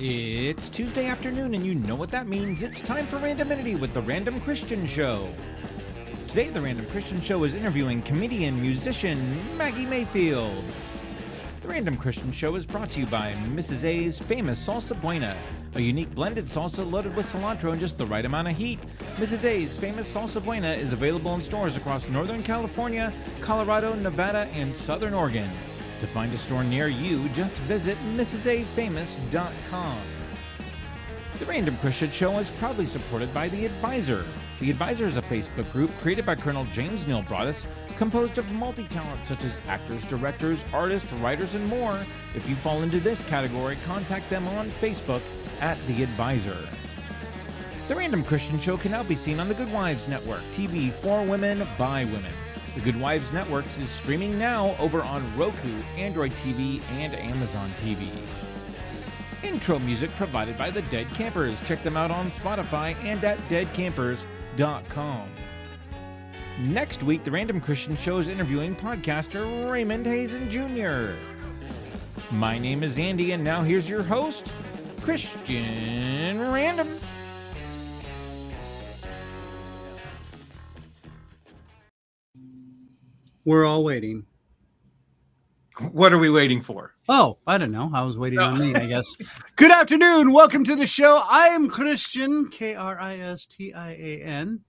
It's Tuesday afternoon, and you know what that means. It's time for Randominity with the Random Christian Show. Today, the Random Christian Show is interviewing comedian, musician Maggi Mayfield. The Random Christian Show is brought to you by Mrs. A's famous SALSA BUENA, a unique blended salsa loaded with cilantro and just the right amount of heat. Mrs. A's famous SALSA BUENA is available in stores across Northern California, Colorado, Nevada, and Southern Oregon. To find a store near you, just visit mrsafamous.com. The Random Christian Show is proudly supported by The Advisor. The Advisor is a Facebook group created by Colonel James Neal Broadus, composed of multi-talents such as actors, directors, artists, writers, and more. If you fall into this category, contact them on Facebook at The Advisor. The Random Christian Show can now be seen on the Good Wives Network, TV for women, by women. The Good Wives Networks is streaming now over on Roku, Android TV, and Amazon TV. Intro music provided by the Dead Campers. Check them out on Spotify and at deadcampers.com. Next week, the Random Christian Show is interviewing podcaster Raymond Hazen Jr. My name is Andy, and now here's your host, Christian Random. We're all waiting. What are we waiting for? Oh, I don't know. I was waiting on me, I guess. Good afternoon. Welcome to the show. I am Christian, Kristian,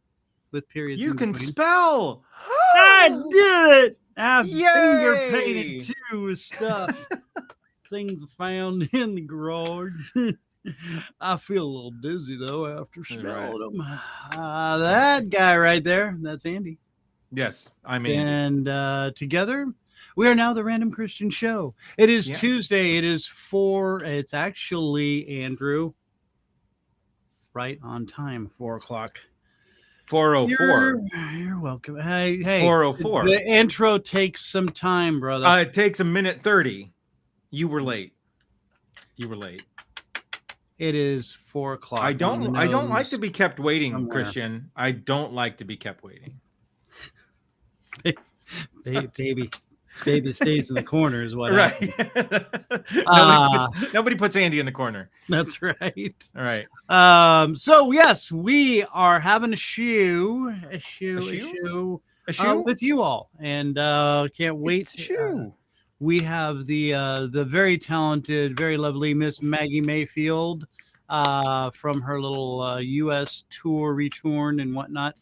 with periods. You in can between. spell. I did it. I Yay! finger painted too with stuff. Things found in the garage. I feel a little dizzy though after smelling them. That guy right there, that's Andy. Yes, I'm Andy. And together, we are now the Random Christian Show. It is Tuesday. It is 4. It's actually, Andrew, right on time, 4 o'clock. 4:04. You're welcome. Hey. 4:04. The intro takes some time, brother. It takes 1:30. You were late. It is 4 o'clock. I don't like to be kept waiting, somewhere. Christian. I don't like to be kept waiting. Baby stays in the corner is what Right. Nobody puts Andy in the corner. That's right. All right. So yes, we are having a shoe with you all, and can't wait. We have the very talented, very lovely Miss Maggi Mayfield from her little U.S. return and whatnot.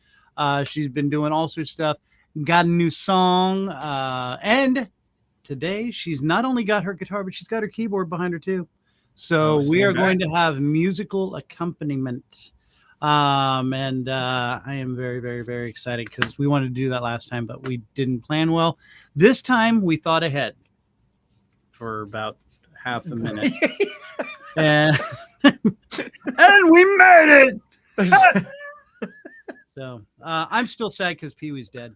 She's been doing all sorts of stuff. Got a new song, and today she's not only got her guitar, but she's got her keyboard behind her too. So we are going to have musical accompaniment, and I am very, very, very excited because we wanted to do that last time, but we didn't plan well. This time we thought ahead for about half a minute, and we made it. So I'm still sad because Pee Wee's dead.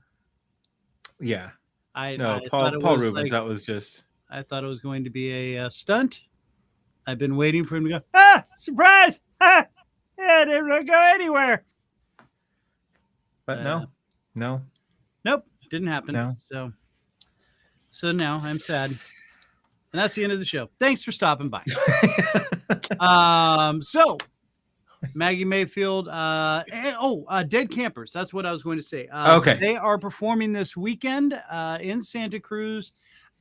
Yeah. Paul Rubens. That was just. I thought it was going to be a stunt. I've been waiting for him to go. Surprise! Yeah, didn't go anywhere. But no. Nope, didn't happen. No. So now I'm sad, and that's the end of the show. Thanks for stopping by. So Maggi Mayfield, Dead Campers. That's what I was going to say. Okay. They are performing this weekend in Santa Cruz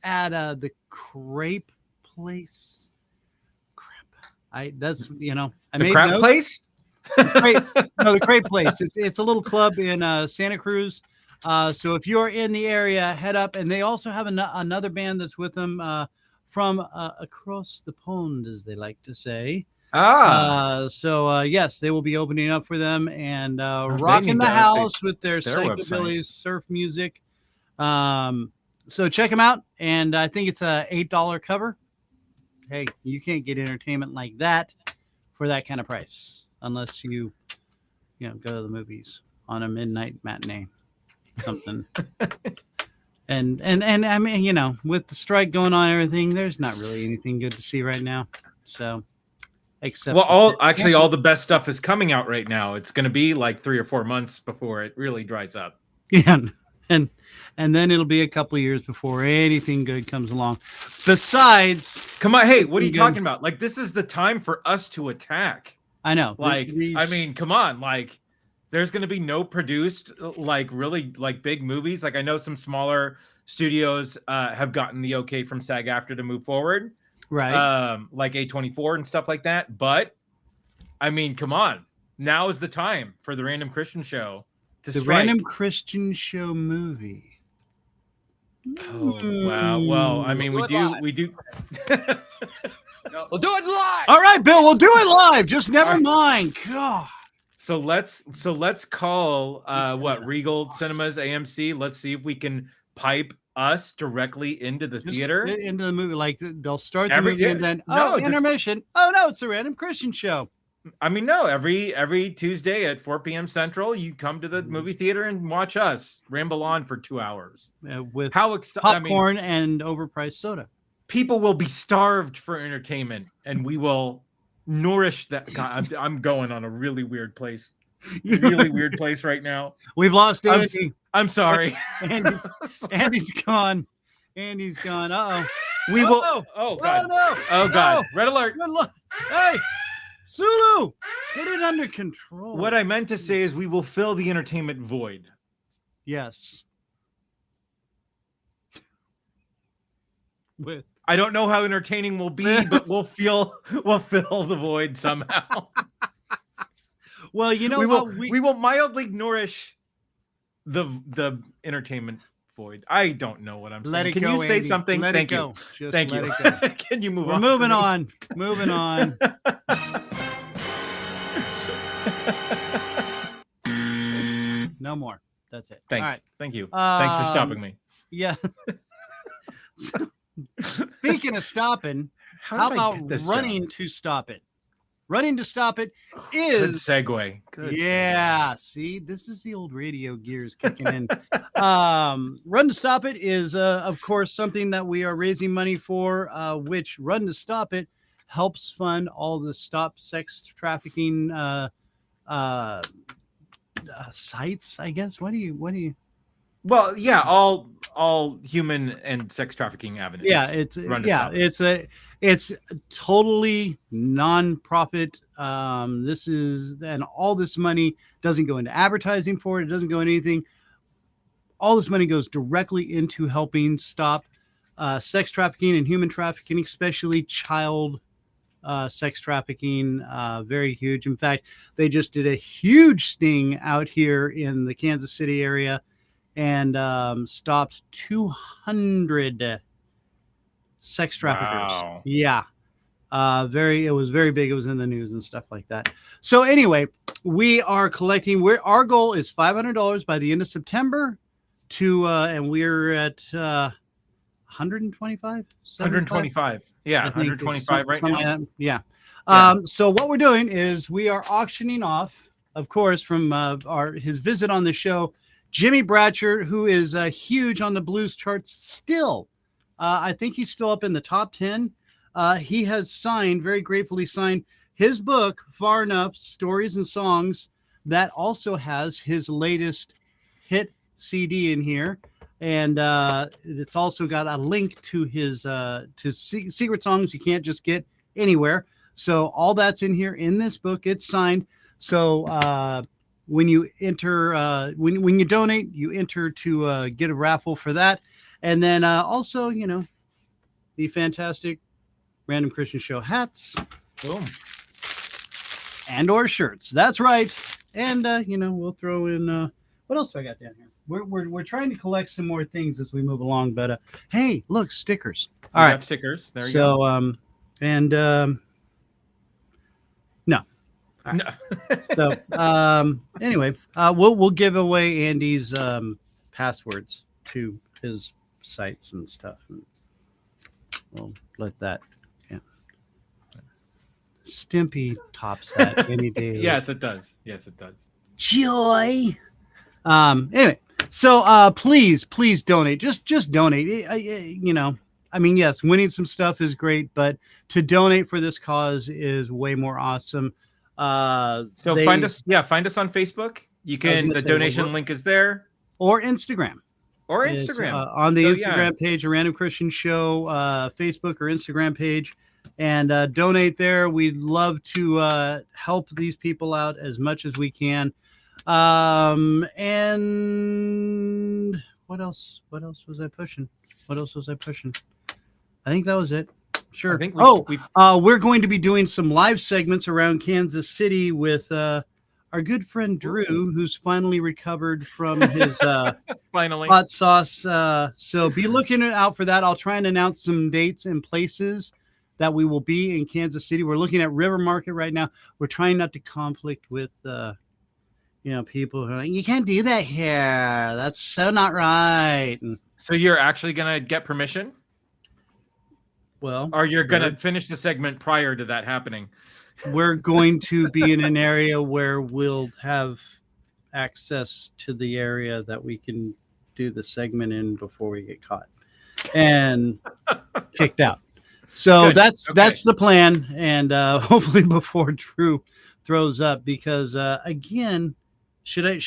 at the Crepe Place. The Crap Place? The Crepe Place. It's a little club in Santa Cruz. So if you're in the area, head up. And they also have another band that's with them from across the pond, as they like to say. Yes, they will be opening up for them and rocking the house with their psychobilly surf music. So check them out, and I think it's a $8 cover. Hey, you can't get entertainment like that for that kind of price unless you go to the movies on a midnight matinee, something. and I mean, with the strike going on and everything, there's not really anything good to see right now. So. Except all the best stuff is coming out right now. It's going to be like 3 or 4 months before it really dries up. Yeah, and And then it'll be a couple years before anything good comes along. Besides, come on, hey, what are you talking about? Like, this is the time for us to attack. I know. Like, I mean, come on, like, there's going to be no produced, like, really, like, big movies. Like, I know some smaller studios have gotten the okay from SAG-AFTRA to move forward, right? Like A24 and stuff like that. But I mean, come on, now is the time for the Random Christian Show to the strike. Random Christian Show movie. Oh wow! Well, I mean, we do. We'll do it live. All right, Bill, we'll do it live. Just never mind. God. So let's call what, Regal Cinemas, AMC. Let's see if we can pipe us directly into the theater, into the movie. Like they'll start the movie and then intermission. Oh no, it's a Random Christian Show. I mean, no, every Tuesday at 4 p.m. Central, you come to the movie theater and watch us ramble on for 2 hours with popcorn and overpriced soda. People will be starved for entertainment, and we will nourish that. God, I'm going on a really weird place. Really weird place right now. We've lost Andy. I'm sorry. Andy's gone. Andy's gone. Uh-oh. We will. Oh God. Oh God. Red alert. Good luck. Hey, Sulu, get it under control. What I meant to say is we will fill the entertainment void. Yes. With. I don't know how entertaining will be, but we'll fill the void somehow. Well, you know we will mildly nourish the entertainment void. I don't know what I'm saying. Can you say something? Thank you. Thank you. Can you move on? We're moving on. Moving on. No more. That's it. Thanks. All right. Thank you. Thanks for stopping me. Yeah. Speaking of stopping, how about running to stop it? Running to stop it is good segue. Good segue. See, this is the old radio gears kicking in. Run to Stop It is, of course, something that we are raising money for, which Run to Stop It helps fund all the stop sex trafficking sites, I guess. What do you? Well, yeah, all human and sex trafficking avenues. Yeah, it's totally non-profit. This is, and all this money doesn't go into advertising for it. It doesn't go into anything. All this money goes directly into helping stop sex trafficking and human trafficking, especially child sex trafficking. Very huge. In fact, they just did a huge sting out here in the Kansas City area and stopped 200 sex traffickers. Wow. Yeah. It was very big. It was in the news and stuff like that. So anyway, we are collecting, our goal is $500 by the end of September and we're at 125? 125. Yeah, 125 right now. Like yeah. So what we're doing is we are auctioning off, of course, from his visit on the show, Jimmy Bratcher, who is huge on the blues charts still. I think he's still up in the top 10. He has very gratefully signed his book, Far Enough, Stories and Songs, that also has his latest hit CD in here. And it's also got a link to his secret songs you can't just get anywhere. So all that's in here in this book. It's signed. So when you enter, when you donate, you enter to get a raffle for that. And then also, the fantastic Random Christian Show hats. Boom. And or shirts. That's right. And, we'll throw in, what else do I got down here? We're trying to collect some more things as we move along, but hey, look, stickers. All right. Stickers. There you go. No. So anyway, we'll give away Andy's passwords to his sites and stuff. We'll let that. Yeah. Stimpy tops that any day. Yes, it does. Joy. Anyway, so please donate. Just donate. I mean, yes, winning some stuff is great, but to donate for this cause is way more awesome. Find us on Facebook. You can. The donation link is there, or Instagram. Or It's Instagram. on the So, Instagram page, a Random Christian Show, Facebook or Instagram page, and donate there. We'd love to help these people out as much as we can. And what else? What else was I pushing? I think that was it. Sure. I think we're going to be doing some live segments around Kansas City with our good friend Drew, who's finally recovered from his finally hot sauce. So be looking out for that. I'll try and announce some dates and places that we will be in Kansas City. We're looking at River Market right now. We're trying not to conflict with people who are like, you can't do that here. That's so not right. So you're actually gonna get permission? Well, or you're gonna finish the segment prior to that happening? We're going to be in an area where we'll have access to the area that we can do the segment in before we get caught and kicked out. So that's the plan, and hopefully before Drew throws up, because again, should I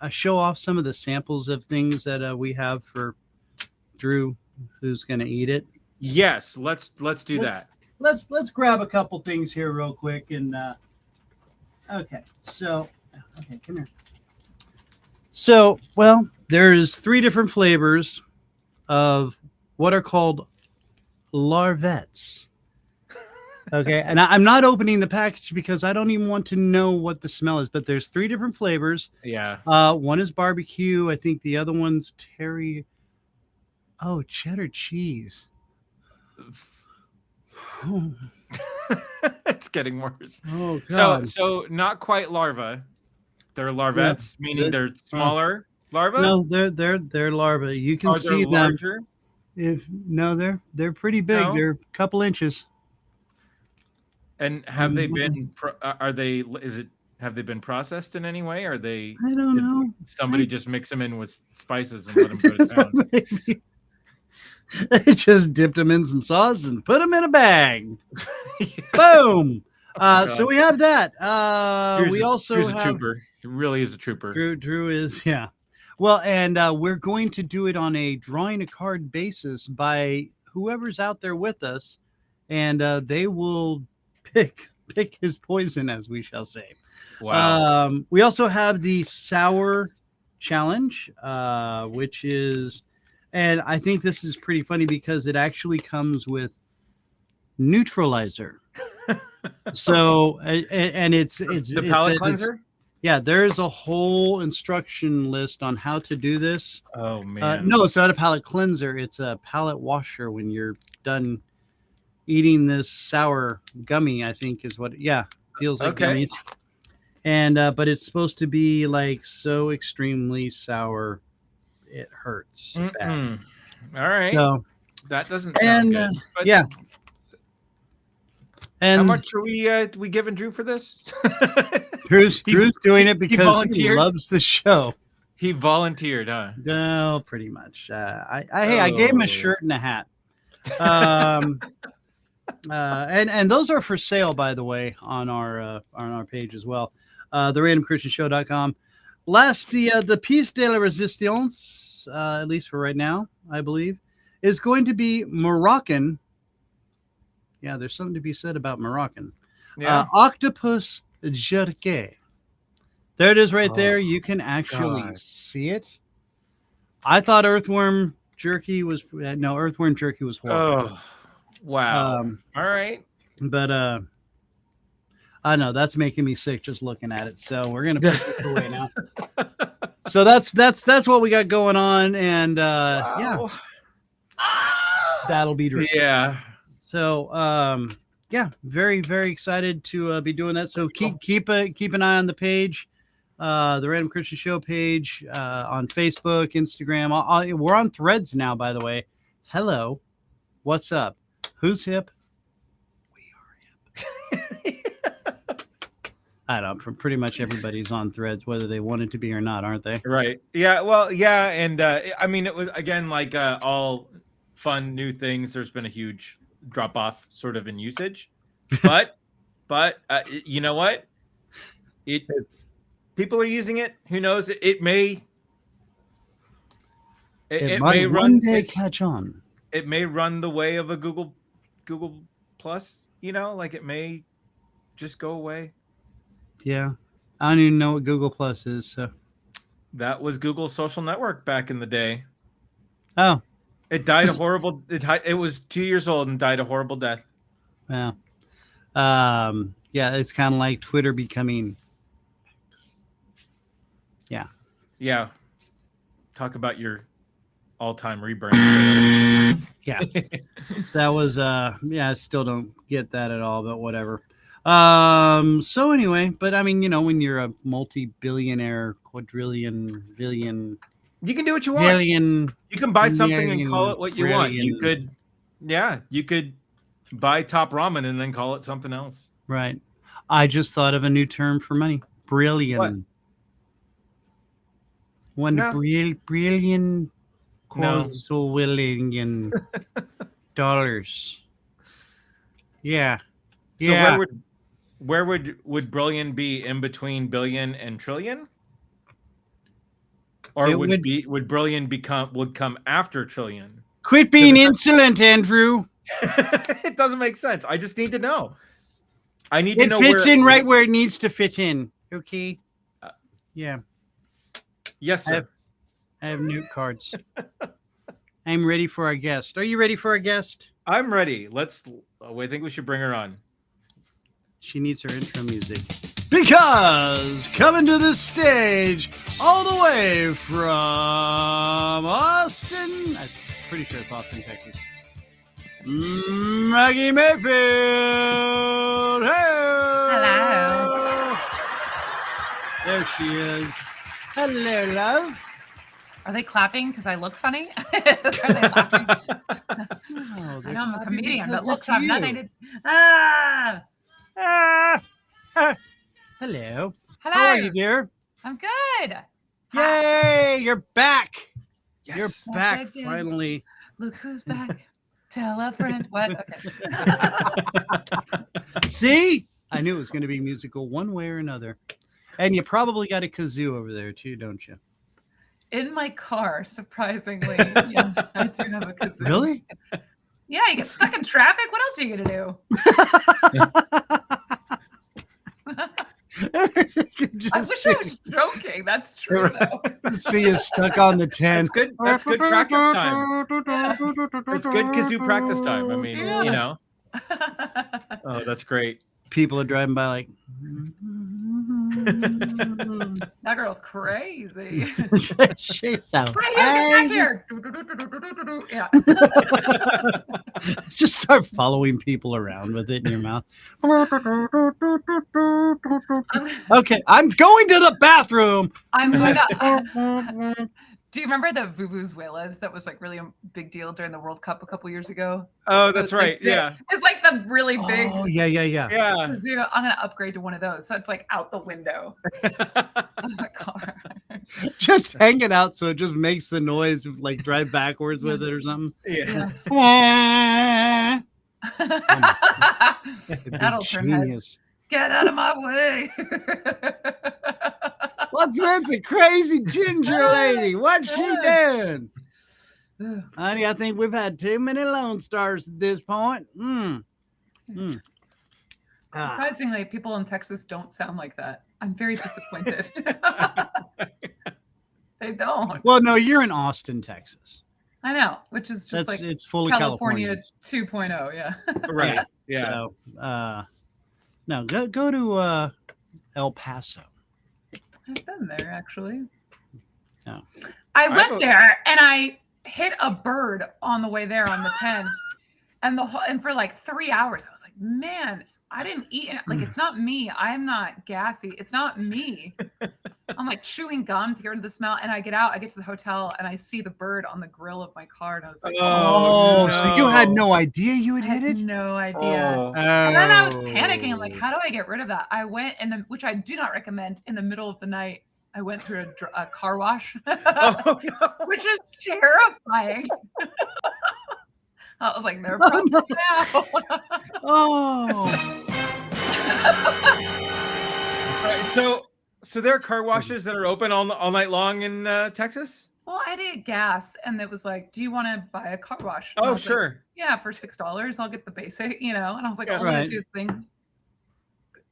show off some of the samples of things that we have for Drew, who's going to eat it? Yes, let's do that. Let's grab a couple things here real quick, and okay, come here. So, well, there's 3 different flavors of what are called larvettes. Okay, and I'm not opening the package because I don't even want to know what the smell is, but there's 3 different flavors. Yeah. One is barbecue. I think the other one's cheddar cheese. Oh. It's getting worse. Oh, God. So not quite larvae. They're larvettes, meaning they're smaller larvae. No, they're larvae. You can see them. Larger? They're pretty big. No? They're a couple inches. And have they been? Have they been processed in any way? Are they? I don't know. Somebody just mix them in with spices and let them go to town. Maybe. They just dipped them in some sauce and put them in a bag. Boom. So we have that. We also have a trooper. It really is a trooper. Drew is, yeah. Well, and we're going to do it on a drawing a card basis by whoever's out there with us, and they will pick his poison, as we shall say. Wow. We also have the sour challenge, which is, and I think this is pretty funny because it actually comes with neutralizer. So, and it's the palate cleanser. Yeah, there's a whole instruction list on how to do this. Oh man. No, it's not a palate cleanser. It's a palate washer when you're done eating this sour gummy, I think is what feels like gummies. And but it's supposed to be like so extremely sour it hurts bad. All right. So that doesn't sound good. But yeah. And how much are we giving Drew for this? Drew's doing it because he loves the show. He volunteered, huh? No, pretty much. I gave him a shirt and a hat. And those are for sale, by the way, on our page as well. TheRandomChristianShow.com. Last, the piece de la resistance, at least for right now, I believe, is going to be Moroccan. Yeah, there's something to be said about Moroccan. Yeah. Octopus jerky. There it is right there. You can actually see it. I thought earthworm jerky was horrible. Oh, wow. All right. But I know that's making me sick just looking at it. So we're gonna put this away now. So that's what we got going on, and wow. That'll be great. Yeah. So very, very excited to be doing that. So keep an eye on the page, the Random Christian Show page, on Facebook, Instagram. We're on Threads now, by the way. Hello, what's up? Who's hip? We are hip. I don't know. Pretty much everybody's on Threads, whether they wanted to be or not, aren't they? Right. Yeah. Well, yeah. And I mean, it was again like all fun new things. There's been a huge drop off sort of in usage, but you know what? People are using it. Who knows? It may It might one day catch on. It may run the way of a Google Plus, like it may just go away. Yeah. I don't even know what Google Plus is, so. That was Google's social network back in the day. Oh. It died a horrible it was 2 years old and died a horrible death. Yeah. Yeah, it's kind of like Twitter becoming. Yeah. Yeah. Talk about your all-time rebrand. Yeah. That was I still don't get that at all, but whatever. So anyway, but I mean, when you're a multi-billionaire, quadrillion, billion, you can do what you want. Billion, you can buy something and call it what you want. You could buy Top Ramen and then call it something else. Right. I just thought of a new term for money. Brilliant. Brilliant willing dollars. Yeah. So where would brilliant be in between billion and trillion? Or would brilliant come after trillion? Quit being insolent, Andrew. It doesn't make sense. I just need to know. I need to know where it fits in right where it needs to fit in. Okay. Yeah. Yes, sir. I have note cards. I'm ready for our guest. Are you ready for our guest? I'm ready. I think we should bring her on. She needs her intro music. Because coming to the stage all the way from Austin. I'm pretty sure it's Austin, Texas. Maggi Mayfield. Hey! Hello. There she is. Hello, love. Are they clapping because I look funny? Are they laughing? No, I know I'm a comedian, but looks have have nothing to. Hello. Hello. How are you, dear? I'm good. Yay! You're back. Yes. You're back Good. finally. Look who's back. Tell a friend. What? Okay. See? I knew it was going to be musical one way or another. And you probably got a kazoo over there too, don't you? In my car, surprisingly. Yes, I do have a kazoo. Really? Yeah, you get stuck in traffic. What else are you going to do? I wish I was joking. That's true, though. See you stuck on the 10. That's good practice time. It's good kazoo practice time. I mean, Oh, that's great. People are driving by like. That girl's crazy. She's so Right here, get back here. Yeah. Just start following people around with it in your mouth. Okay, I'm going to the bathroom. I'm going to. Do you remember the vuvuzelas that was like really a big deal during the World Cup a couple years ago? Oh, that's right. Like, yeah. It's like the really big. Oh, yeah. Kazoo. I'm going to upgrade to one of those. So it's like out the window of the car. Just hanging out so it just makes the noise of like drive backwards with it or something. Yeah. Yes. That'll turn heads. Get out of my way. What's with the crazy ginger lady? What's she doing? Honey, I think we've had too many Lone Stars at this point. Surprisingly, people in Texas don't sound like that. I'm very disappointed. They don't. Well, no, you're in Austin, Texas. I know, which is just it's fully California 2.0. Yeah. Right. Yeah. So, no, go to El Paso. I've been there actually. No. I went there and I hit a bird on the way there on the 10, and for like 3 hours I was like, man, I didn't eat it. Like, it's not me. I'm not gassy. It's not me. I'm like chewing gum to get rid of the smell, and I get out. I get to the hotel and I see the bird on the grill of my car, and I was like, "Oh, no. So you had no idea you had hit it? No idea." Oh. And then I was panicking. I'm like, "How do I get rid of that?" I went which I do not recommend, in the middle of the night. I went through a car wash, which is terrifying. I was like, "They're probably now." Oh. Right, so there are car washes that are open all night long in Texas? Well, I did gas, and it was like, "Do you want to buy a car wash?" And I Oh, was like, sure. yeah, for $6, I'll get the basic, And I was like, Yeah. all I Right. do thing.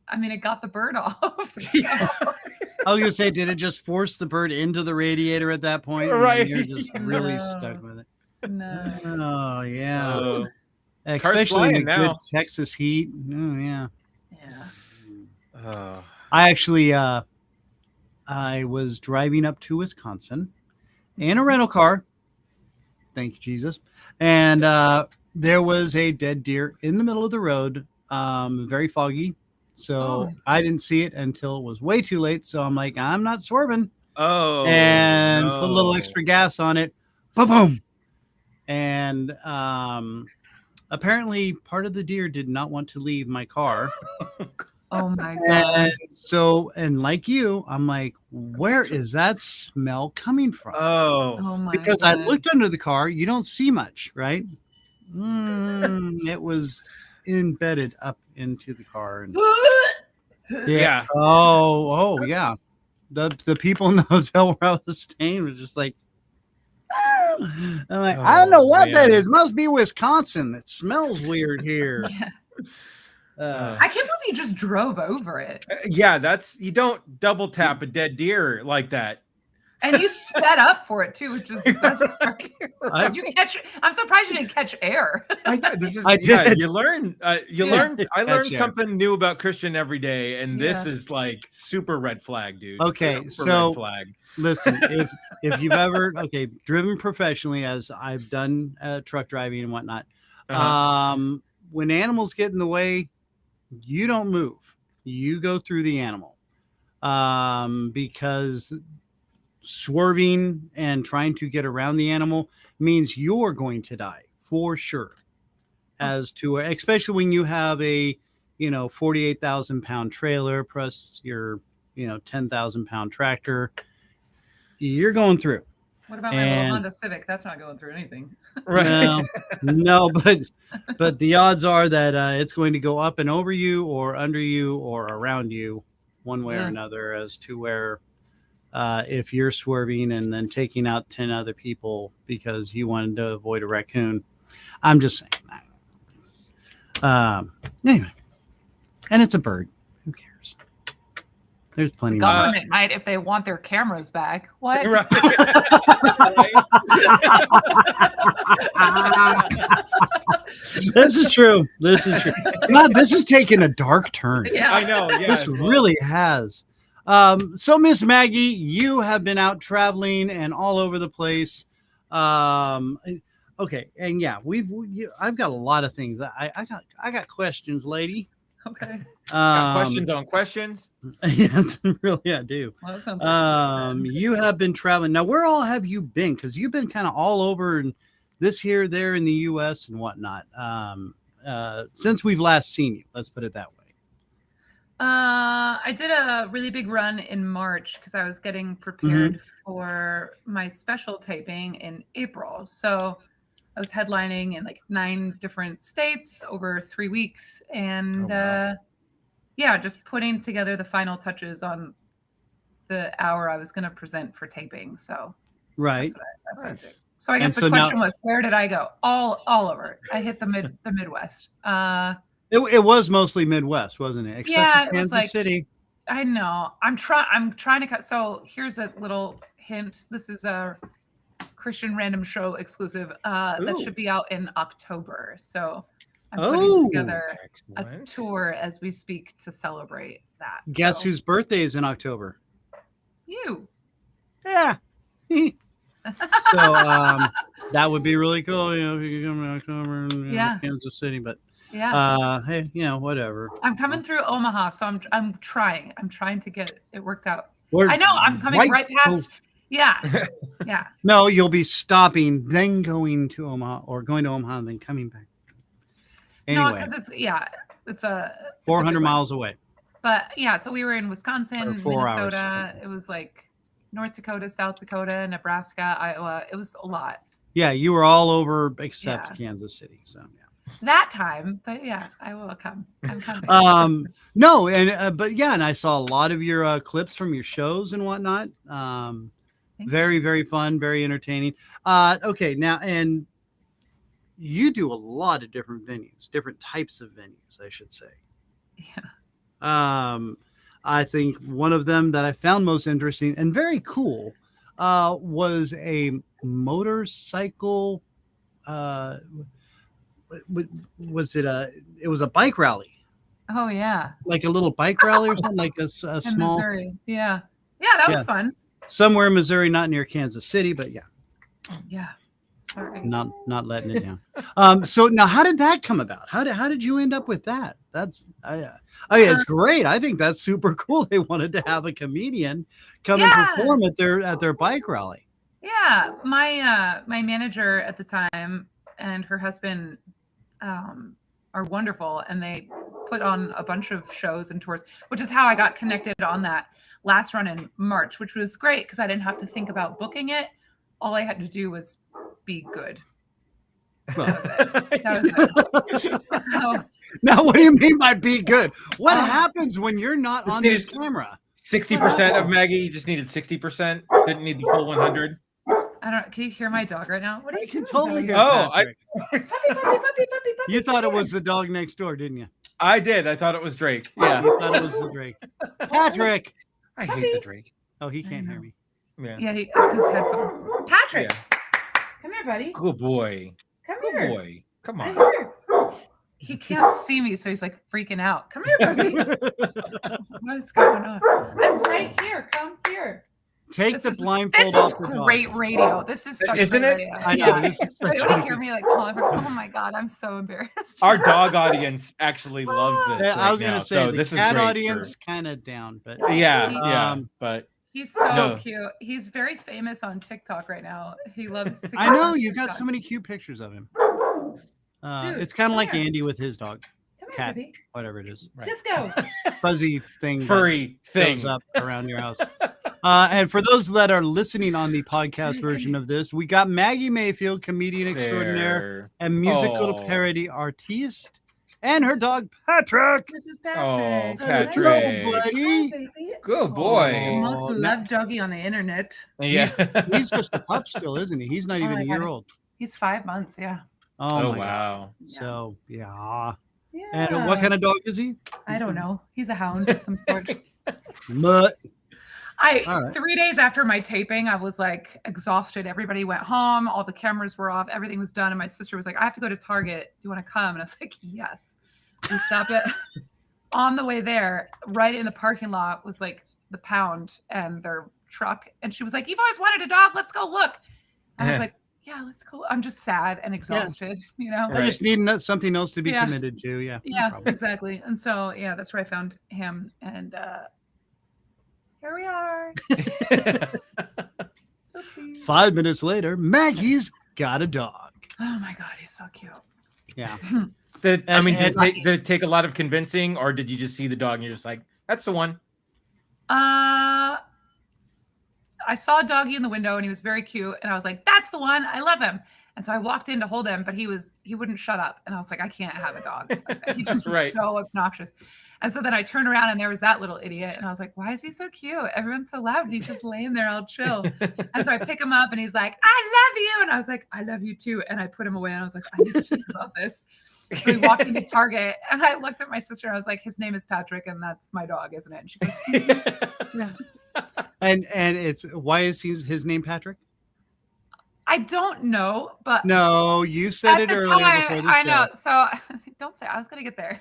I mean, it got the bird off. So. I was gonna say, did it just force the bird into the radiator at that point? Right. And you're just really No. stuck with it. No. Oh yeah. Oh. Especially in the flying good now. Texas heat. Oh yeah. Yeah. Oh. I actually I was driving up to Wisconsin in a rental car. Thank you, Jesus. And there was a dead deer in the middle of the road, very foggy. So I didn't see it until it was way too late. So I'm like, I'm not swerving. Oh. And put a little no. extra gas on it. Boom, boom. And apparently part of the deer did not want to leave my car. Oh my God. And like you, I'm like, where is that smell coming from? Oh. Oh my Because God. I looked under the car, you don't see much, right? It was embedded up into the car. And, Yeah. Oh, yeah. The people in the hotel where I was staying were just like, I'm like, I don't know what that is. Must be Wisconsin. It smells weird here. Yeah. Uh, I can't believe you just drove over it. Yeah, you don't double tap a dead deer like that. And you sped up for it too, which is the best part. Did you catch? I'm surprised you didn't catch air. I Yeah, did. you learn. I learned something new about Christian every day, and this is like super red flag, dude. Okay, Super so red flag. Listen, if you've ever driven professionally, as I've done truck driving and whatnot, when animals get in the way, you don't move. You go through the animal, because swerving and trying to get around the animal means you're going to die for sure. As to especially when you have a 48,000 pound trailer plus your 10,000 pound tractor, you're going through. What about my little Honda Civic? That's not going through anything. Right. Well, no, but the odds are that it's going to go up and over you or under you or around you one way or another, as to where if you're swerving and then taking out 10 other people because you wanted to avoid a raccoon. I'm just saying. Anyway, and it's a bird. Who cares? There's plenty. The government might if they want their cameras back. What? Right. This is true. God, this is taking a dark turn. Yeah. I know. Yeah, This really has. So Miss Maggie, you have been out traveling and all over the place. Okay, and yeah, I've got a lot of things. I got questions, lady. Okay. Got questions on questions. Yes, really, I do. Well, that sounds like you have been traveling. Now, where all have you been? Because you've been kind of all over and this here, there in the U.S. and whatnot. Since we've last seen you, let's put it that way. I did a really big run in March because I was getting prepared for my special taping in April. So I was headlining in like 9 different states over 3 weeks, and just putting together the final touches on the hour I was going to present for taping. So right. That's what I did. So I guess the question was, where did I go? All over. I hit the Midwest. It was mostly Midwest, wasn't it? Except for Kansas City. I know. I'm trying to cut. So here's a little hint. This is a Christian Random Show exclusive that should be out in October. So I'm putting together a tour as we speak to celebrate that. Guess whose birthday is in October? You. Yeah. So that would be really cool, if you could come in October in Kansas City, but hey, whatever. I'm coming through Omaha, so I'm trying to get it worked out. I know I'm coming right past. Yeah. No, you'll be stopping, then going to Omaha, or going to Omaha and then coming back. Anyway, no, because it's a 400 miles away. But so we were in Wisconsin, Minnesota. It was like North Dakota, South Dakota, Nebraska, Iowa. It was a lot. Yeah, you were all over except Kansas City. So that time, but I will come. I'm coming. No, and but and I saw a lot of your clips from your shows and whatnot. Very, very fun, very entertaining. Okay, now, and you do a lot of different venues, different types of venues, I should say. Yeah. I think one of them that I found most interesting and very cool was a motorcycle. Was it it was a bike rally, Oh yeah. like a little bike rally or something, like a In small, Missouri. Yeah. Yeah, that was fun. somewhere in Missouri, not near Kansas City, but yeah, Yeah. Sorry. not letting it down. So now, how did that come about? How did you end up with that? That's it's great. I think that's super cool. They wanted to have a comedian come and perform at their bike rally. Yeah, my manager at the time and her husband are wonderful, and they put on a bunch of shows and tours, which is how I got connected on that last run in March, which was great because I didn't have to think about booking it. All I had to do was be good. Well, That was it. So, now, what do you mean by be good? What happens when you're not on this camera? 60% of Maggie. You just needed 60%. Didn't need the full 100. I don't. Can you hear my dog right now? What are I you can doing, totally doggy? hear. Oh, Puppy. You thought it was the dog next door, didn't you? I did. I thought it was Drake. Yeah. You thought it was the Drake. Patrick. I hate the Drake. Oh, he can't hear me. Yeah. Yeah, his headphones. Patrick, come here, buddy. Good boy. Come Good here. boy. Come Right on. here. He can't see me, so he's like freaking out. Come here, buddy. What's going on? I'm right here. Come here. Take the blindfold This is off the dog. great radio. This is such Isn't great it? radio. I know. Yeah. This is Wait, such when a you hear me like calling her, oh my god, I'm so embarrassed. Our dog audience actually loves this. Yeah, I was going gonna to say the this cat is great audience kind of down, but Yeah, but He's so No. cute. He's very famous on TikTok right now. He loves TikTok. I know you got so many cute pictures of him. Dude, It's kind of come like here. Andy with his dog, Come here, cat, baby. whatever it is, right. Disco. fuzzy thing, furry that thing. shows up around your house. And for those that are listening on the podcast version of this, we got Maggie Mayfield, comedian extraordinaire There. and musical Oh. parody artiste, and her dog Patrick. This is Oh, Patrick. Patrick. Hello, buddy. baby. Good boy. Oh. Most now- loved doggy on the internet. Yeah. He's just a pup still, isn't he? He's not Oh even my a year God. old. He's 5 months. Yeah. Oh, Oh, my God. wow. So yeah. Yeah. And what kind of dog is he? I don't know. He's a hound of some sort. Mutt. All right. 3 days after my taping, I was like exhausted. Everybody went home. All the cameras were off. Everything was done. And my sister was like, I have to go to Target. Do you want to come? And I was like, yes. We stopped it. On the way there, right in the parking lot was like the Pound and their truck. And she was like, you've always wanted a dog. Let's go look. And I was like, yeah, let's go. I'm just sad and exhausted, you know? I just need something else to be Yeah. committed to. Yeah. no Yeah, problem. exactly. And so, yeah, that's where I found him. And here we are. Oopsies. 5 minutes later, Maggie's got a dog. Oh my God, he's so cute. Yeah. Did And- did it take a lot of convincing, or did you just see the dog and you're just like, that's the one? I saw a doggy in the window and he was very cute. And I was like, that's the one. I love him. And so I walked in to hold him, but he wouldn't shut up. And I was like, I can't have a dog. Like, he just was Right. so obnoxious. And so then I turned around and there was that little idiot. And I was like, why is he so cute? Everyone's so loud. And he's just laying there all chill. And so I pick him up and he's like, I love you. And I was like, I love you too. And I put him away and I was like, I need to think about this. So we walked into Target and I looked at my sister. And I was like, his name is Patrick and that's my dog, isn't it? And she goes, Yeah. And it's why is his name Patrick? I don't know, but No, you said at it the earlier time, before the I show. know. So don't say. I was gonna get there.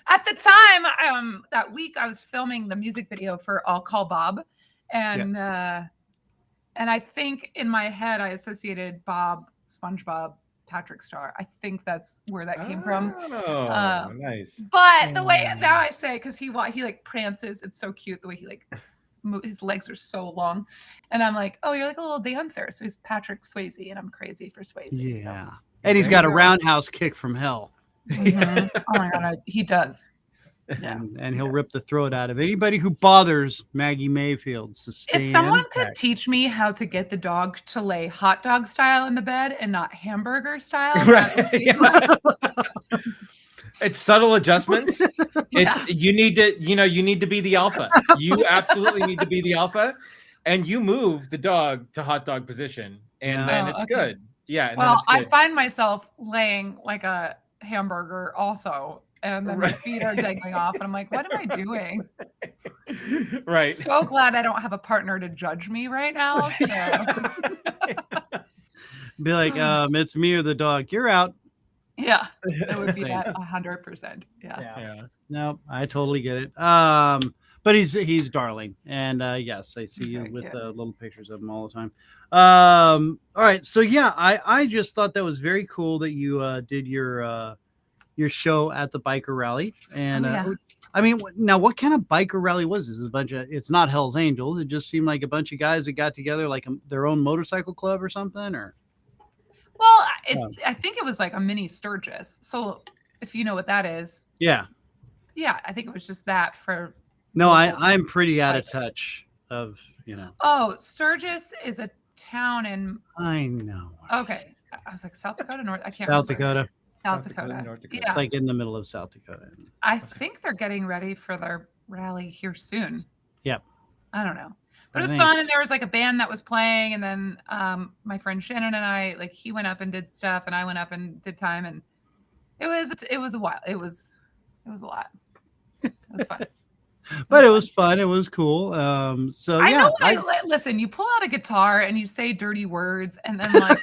At the time, that week I was filming the music video for "I'll Call Bob," and I think in my head I associated Bob, SpongeBob, Patrick Star. I think that's where that came from. Oh, nice. But the way now I say, because he like prances, it's so cute the way he like his legs are so long, and I'm like, oh, you're like a little dancer. So he's Patrick Swayze, and I'm crazy for Swayze. Yeah. So. And he's There got you a go. roundhouse kick from hell. Mhm. Oh my God, he does. Yeah. And he'll rip the throat out of anybody who bothers Maggie Mayfield. So stay If someone in could back. teach me how to get the dog to lay hot dog style in the bed and not hamburger style, Right. that would be Yeah. It's subtle adjustments. Yeah. You need to be the alpha. You absolutely need to be the alpha. and you move the dog to hot dog position, and then it's good. Yeah. And then Well, it's good. I find myself laying like a hamburger also, and then my feet are dangling off, and I'm like, what am I doing? Right. So glad I don't have a partner to judge me right now. So. Be like, it's me or the dog. You're out. Yeah, it would be that 100%. Yeah. No, I totally get it. But he's darling, and yes, I see you with little pictures of him all the time. All right, so yeah, I just thought that was very cool that you did your show at the biker rally, and I mean, now what kind of biker rally was this? It's not Hell's Angels. It just seemed like a bunch of guys that got together, like their own motorcycle club or something, or. Well, I think it was like a mini Sturgis. So if you know what that is. Yeah. Yeah, I think it was just that for. No, I'm pretty out of touch of, Oh, Sturgis is a town in. I know. Okay. I was like South Dakota, North. I can't South remember. Dakota. South Dakota. North Dakota. Yeah. It's like in the middle of South Dakota. I think they're getting ready for their rally here soon. Yep. I don't know. But it was fun, and there was like a band that was playing, and then my friend Shannon and I, like, he went up and did stuff, and I went up and did time, and it was a while. It was a lot. It was fun. But it was fun. It was cool. So I yeah. know. Listen, you pull out a guitar and you say dirty words, and then like,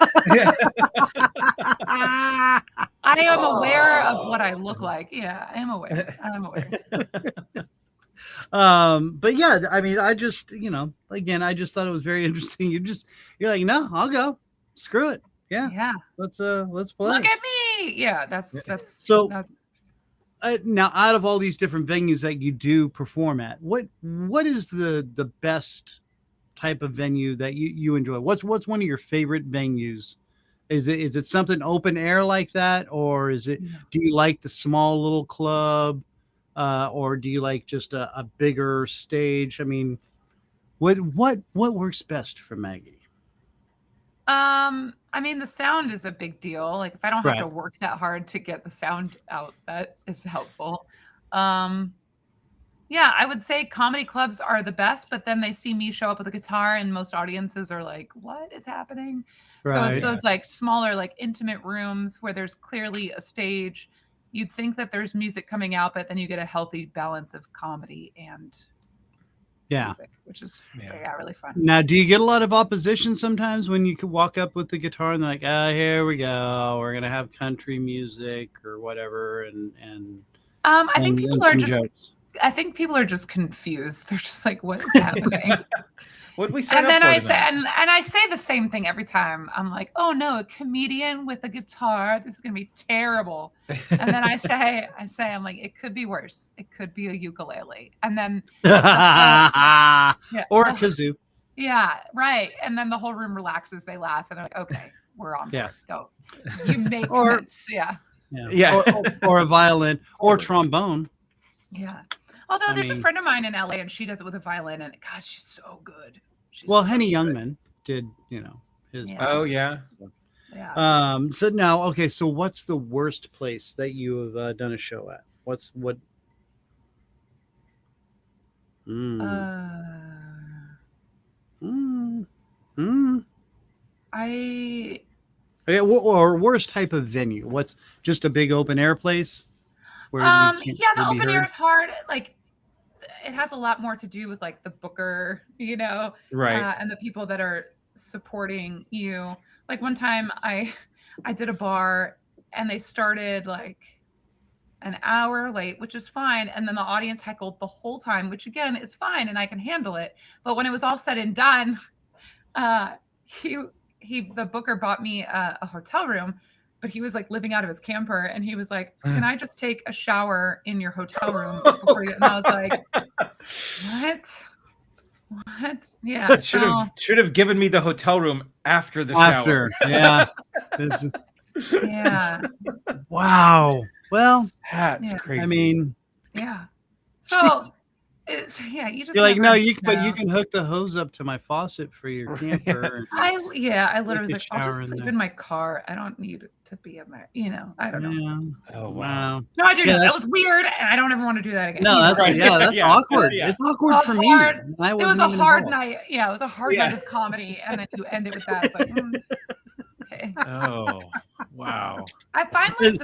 I am aware of what I look like. Yeah, I am aware. But yeah, I mean, I just, again, I just thought it was very interesting. You're like, no, I'll go. Screw it. Yeah. Let's play. Look at me. Yeah, that's now, out of all these different venues that you do perform at, what is the best type of venue that you enjoy? What's one of your favorite venues? Is it something open air like that, or do you like the small little club? Or do you like just a bigger stage? I mean, what works best for Maggie? I mean, the sound is a big deal. Like, if I don't have to work that hard to get the sound out, that is helpful. Yeah, I would say comedy clubs are the best, but then they see me show up with a guitar, and most audiences are like, "What is happening?" So it's those like smaller, like intimate rooms where there's clearly a stage. You'd think that there's music coming out, but then you get a healthy balance of comedy and music, which is really fun. Now, do you get a lot of opposition sometimes when you could walk up with the guitar and they're like, here we go, we're gonna have country music or whatever, and I think people are just confused. They're just like, what is happening? What we say? And then I say the same thing every time. I'm like, oh no, a comedian with a guitar. This is gonna be terrible. And then I say, I'm like, it could be worse. It could be a ukulele. And then or a kazoo. Yeah, right. And then the whole room relaxes. They laugh, and they're like, okay, we're on board. Go. You make sense. Or a violin or trombone. Yeah. Although there's a friend of mine in LA, and she does it with a violin, and God, she's so good. Henny Youngman did, his. Yeah. Oh yeah. So now, okay. So what's the worst place that you have done a show at? Or worst type of venue? What's just a big open air place? The open air is hard. Like, it has a lot more to do with like the booker, right, and the people that are supporting you. Like, one time I did a bar, and they started like an hour late, which is fine, and then the audience heckled the whole time, which again is fine, and I can handle it. But when it was all said and done, the booker bought me a hotel room. But he was like living out of his camper, and he was like, "Can I just take a shower in your hotel room before you?" And I was like, "What? Yeah." Should have given me the hotel room after the shower. Yeah. Yeah. Wow. Well, that's crazy. I mean, yeah. So You just You're like, no, but know. you can hook the hose up to my faucet for your camper. I literally was a like, I'll shower just in sleep there. in my car. I don't need to be in there. I don't know. Yeah. Oh, wow. No, I do Yeah, know. That was weird, and I don't ever want to do that again. No, that's Right. that's Yeah. awkward. Yeah. It's awkward for me. It I was wasn't a even hard involved. night. Yeah, it was a hard night of comedy, and then you end it with that. It's like, okay. Oh, wow. I find like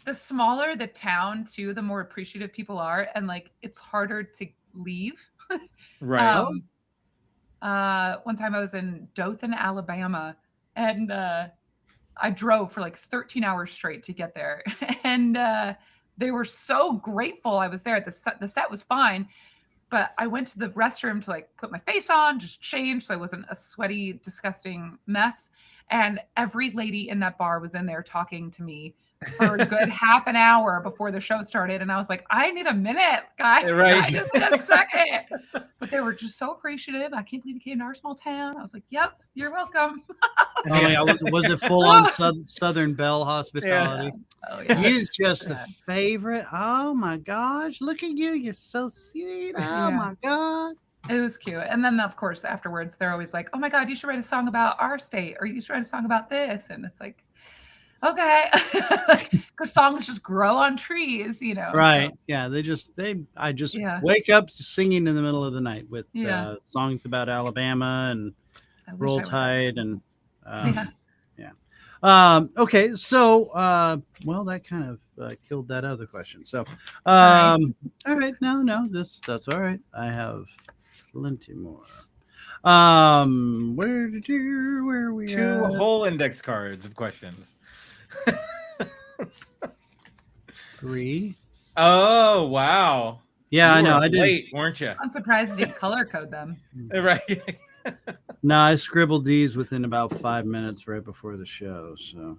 the smaller the town too, the more appreciative people are, and like it's harder to leave. Right. One time I was in Dothan, Alabama, and I drove for like 13 hours straight to get there, and they were so grateful I was there. The set was fine, but I went to the restroom to like put my face on, just change so I wasn't a sweaty, disgusting mess. And every lady in that bar was in there talking to me for a good half an hour before the show started. And I was like, I need a minute, guys. Right. I just need a second. But they were just so appreciative. I can't believe you came to our small town. I was like, yep, you're welcome. Oh, yeah, was it full on Southern Belle hospitality? Oh, yeah. He's just the favorite. Oh my gosh, look at you. You're so sweet. Oh my God. It was cute. And then, of course, afterwards, they're always like, oh my God, you should write a song about our state, or you should write a song about this. And it's like, okay. Because songs just grow on trees, Right. So. Yeah. I just wake up singing in the middle of the night with songs about Alabama and Roll Tide and okay, so well, that kind of killed that other question. So all right, no, that's all right. I have plenty more. Where are we? 2 whole index cards of questions. 3. Oh wow. Yeah, I know. I did, weren't you? I'm surprised you didn't color code them. Right. No, I scribbled these within about 5 minutes right before the show. So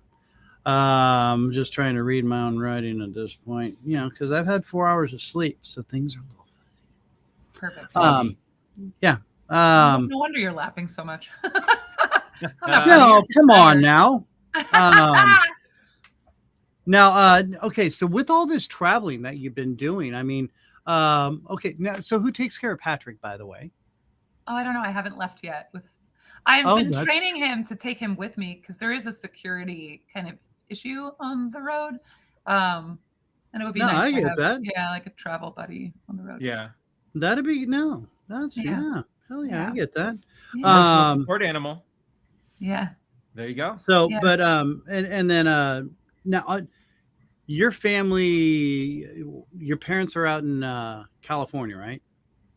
I'm just trying to read my own writing at this point, because I've had 4 hours of sleep, so things are a little perfect. Yeah. No wonder you're laughing so much. No, come on now. Now, okay, so with all this traveling that you've been doing, I mean, okay, now, so who takes care of Patrick, by the way? Oh, I don't know. I haven't left yet. I've been training him to take him with me because there is a security kind of issue on the road. And it would be nice to have, like a travel buddy on the road. Yeah. That'd be, hell yeah, I get that. Emotional support animal. Yeah. There you go. So, but, and then, now, your family, your parents are out in California, right?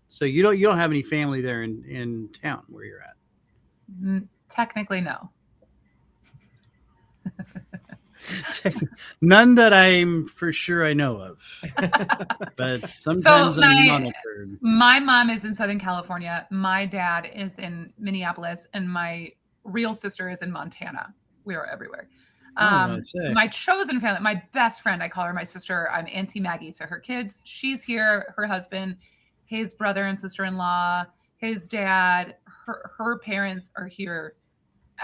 So you don't have any family there in town where you're at. Technically, no. None that I'm for sure I know of. But sometimes I'm monitored. My mom is in Southern California. My dad is in Minneapolis, and my real sister is in Montana. We are everywhere. My chosen family, my best friend, I call her my sister. I'm Auntie Maggie to her kids. She's here, her husband, his brother and sister-in-law, his dad, her parents are here.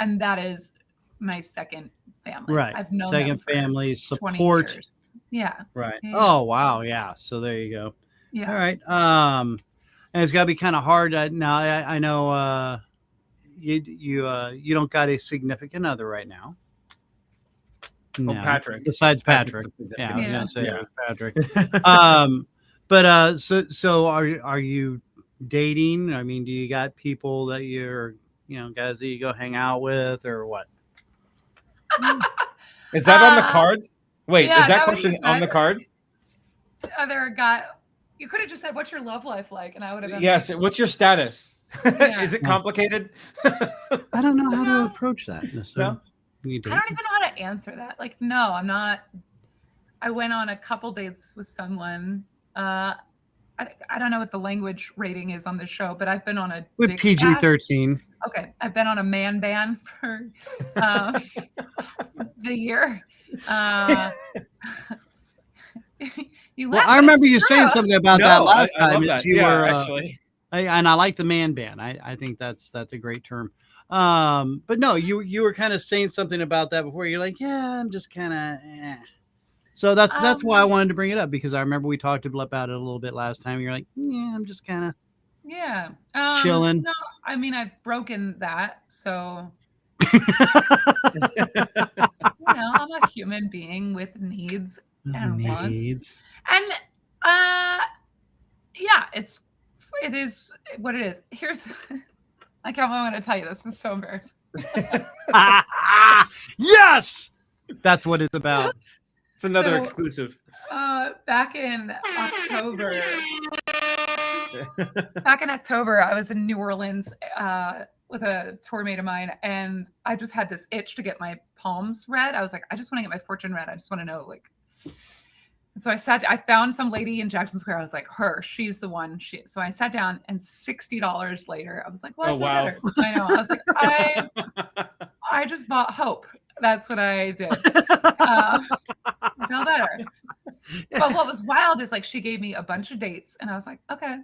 And that is my second family. Right. I've known second family support. Yeah. Right. Yeah. Oh, wow. Yeah. So there you go. Yeah. All right. And it's gotta be kind of hard. Now I know you don't got a significant other right now. No, Patrick. Besides Patrick. Yeah, I was gonna say Patrick. But so are you dating? I mean, do you got people that you're, guys that you go hang out with, or what? Is that on the cards? Wait, is that question on the card? Other guy, you could have just said, "What's your love life like?" And I would have been. Yes. Like, what's your status? Is it complicated? I don't know how to approach that. No? I don't even know how to answer that. Like, no, I'm not. I went on a couple dates with someone. I don't know what the language rating is on this show, but I've been on a with PG-13. Okay, I've been on a man ban for the year. Well, I remember you saying something about that last time. You were actually, and I like the man ban. I think that's a great term. But no, you were kind of saying something about that before. You're like, yeah, I'm just kind of. So that's why I wanted to bring it up, because I remember we talked about it a little bit last time. You're like, yeah, I'm just kind of chilling. No, I mean, I've broken that, so I'm a human being with needs and wants, and yeah, it is what it is. Here's I can't believe I'm going to tell you this. This is so embarrassing. Yes, that's what it's about. It's another exclusive. Back in October, I was in New Orleans with a tour mate of mine, and I just had this itch to get my palms read. I was like, I just want to get my fortune read. I just want to know, like. So I found some lady in Jackson Square. I was like, she's the one. So I sat down, and $60 later, I was like, well, I feel better. I know. I was like, I just bought hope. That's what I did. I feel better. But what was wild is, like, she gave me a bunch of dates, and I was like, okay.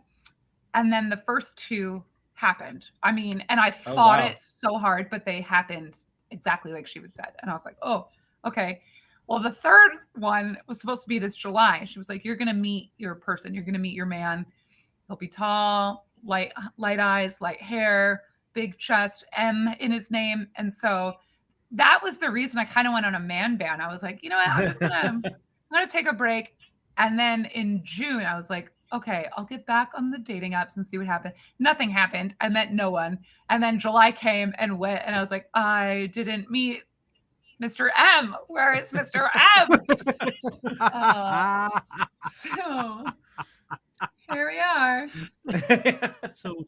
And then the first two happened. I mean, and I fought it so hard, but they happened exactly like she would said. And I was like, oh, okay. Well, the third one was supposed to be this July. She was like, you're going to meet your person. You're going to meet your man. He'll be tall, light eyes, light hair, big chest, M in his name. And so that was the reason I kind of went on a man ban. I was like, you know what? I'm going to take a break. And then in June, I was like, okay, I'll get back on the dating apps and see what happened. Nothing happened. I met no one. And then July came and went, and I was like, I didn't meet Mr. M. Where is Mr. M? So here we are. So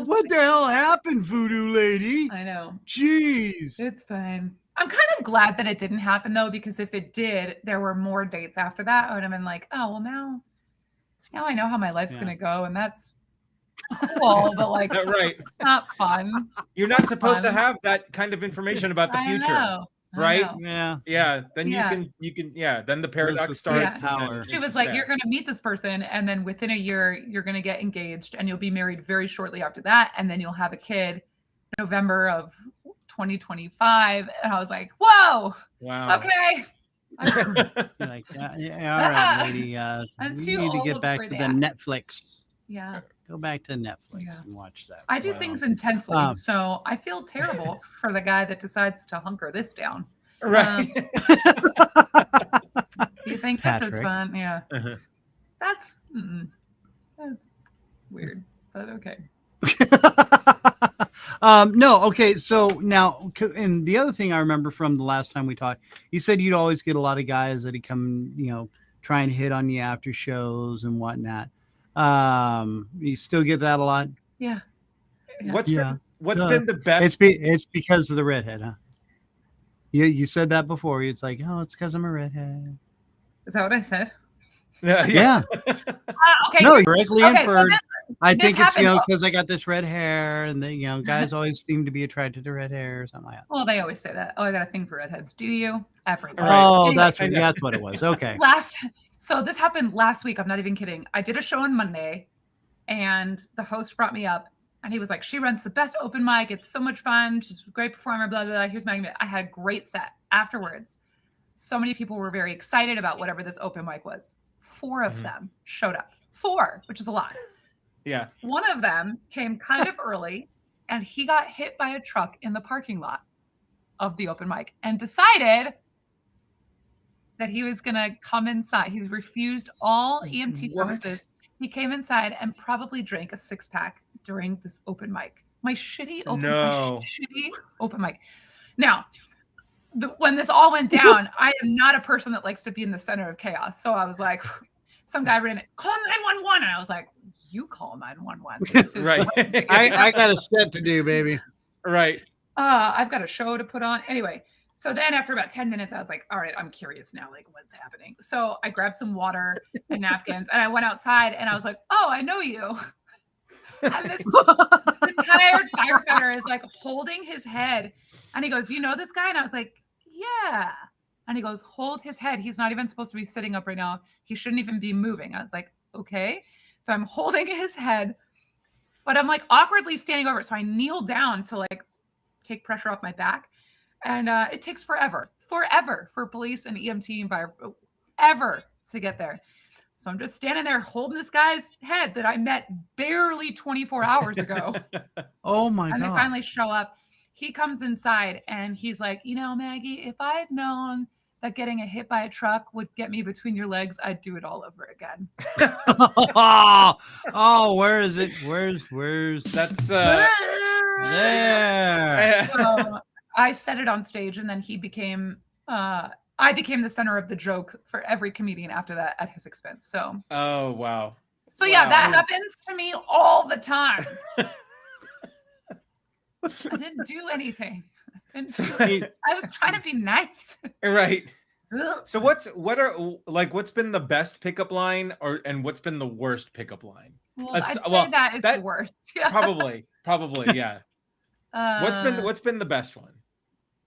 what the hell happened, voodoo lady? I know. Jeez. It's fine. I'm kind of glad that it didn't happen, though, because if it did, there were more dates after that. I would have been like, oh, well, now I know how my life's going to go, and that's cool, but like, right. It's not fun. You're not supposed to have that kind of information about the future. Right? Yeah. Then you can. Then the paradox starts. She was like, you're going to meet this person, and then within a year, you're going to get engaged, and you'll be married very shortly after that, and then you'll have a kid November of 2025. And I was like, whoa. Wow. Okay. Like, all right, lady. You need to get back to the Netflix. Yeah. Go back to Netflix and watch that. I do things intensely, so I feel terrible for the guy that decides to hunker this down. Right. You think this is fun? Yeah. That's weird, but okay. No, okay. So now, and the other thing I remember from the last time we talked, you said you'd always get a lot of guys that come, try and hit on you after shows and whatnot. You still get that a lot? Yeah. What's been the best? It's because of the redhead, huh? You said that before. It's like, oh, it's because I'm a redhead. Is that what I said? Yeah. Okay. No, correctly inferred. So I think it's because I got this red hair, and guys always seem to be attracted to red hair or something like that. Well, they always say that. Oh, I got a thing for redheads. Do you? Everybody. Oh, anyway, that's what it was. Okay. So this happened last week. I'm not even kidding. I did a show on Monday, and the host brought me up, and he was like, she runs the best open mic. It's so much fun. She's a great performer, blah, blah, blah. Here's Maggi. I had a great set. Afterwards, so many people were very excited about whatever this open mic was. 4 of them showed up. 4, which is a lot. Yeah. One of them came kind of early, and he got hit by a truck in the parking lot of the open mic and decided that he was going to come inside. He refused all EMT services. He came inside and probably drank a 6-pack during this open mic. My shitty open mic. Now, when this all went down, I am not a person that likes to be in the center of chaos. So I was like, some guy ran it, call 911. And I was like, you call 911. Right. I got a set to do, baby. Right. I've got a show to put on. Anyway, so then after about 10 minutes, I was like, all right, I'm curious now, like what's happening? So I grabbed some water and napkins, and I went outside, and I was like, oh, I know you. And this retired firefighter is like holding his head, and he goes, you know this guy? And I was like, yeah. And he goes, hold his head. He's not even supposed to be sitting up right now. He shouldn't even be moving. I was like, okay. So I'm holding his head, but I'm like awkwardly standing over it. So I kneel down to like take pressure off my back. And it takes forever for police and EMT and fire. forever to get there. So I'm just standing there holding this guy's head that I met barely 24 hours ago. Oh my God. And they finally show up. He comes inside and he's like, you know, Maggie, if I had known that getting a hit by a truck would get me between your legs, I'd do it all over again. Oh, where is it? Where's That's there? So I said it on stage, and then he became I became the center of the joke for every comedian after that at his expense. So oh wow. So yeah, that happens to me all the time. I didn't do anything. I was trying to be nice. Right. So what's been the best pickup line and what's been the worst pickup line? Well, I'd say that is the worst. Yeah. Probably, yeah. What's been the best one?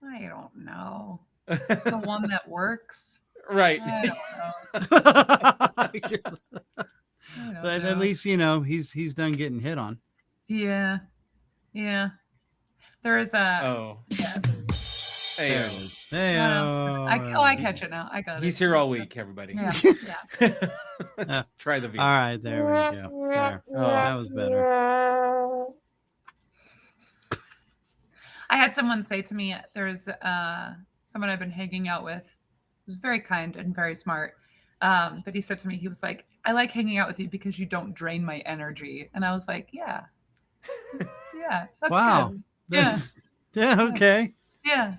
I don't know. The one that works. Right. I don't know. But at least he's done getting hit on. Yeah. There is a. Oh. Yeah. Hey. I catch it now. I got it. He's here all week, everybody. Yeah. Try the V. All right, there we go. There. Oh, that was better. I had someone say to me, there's someone I've been hanging out with, who's very kind and very smart. But he said to me, he was like, I like hanging out with you because you don't drain my energy. And I was like, yeah, that's good. Yeah. Yeah. Okay. Yeah.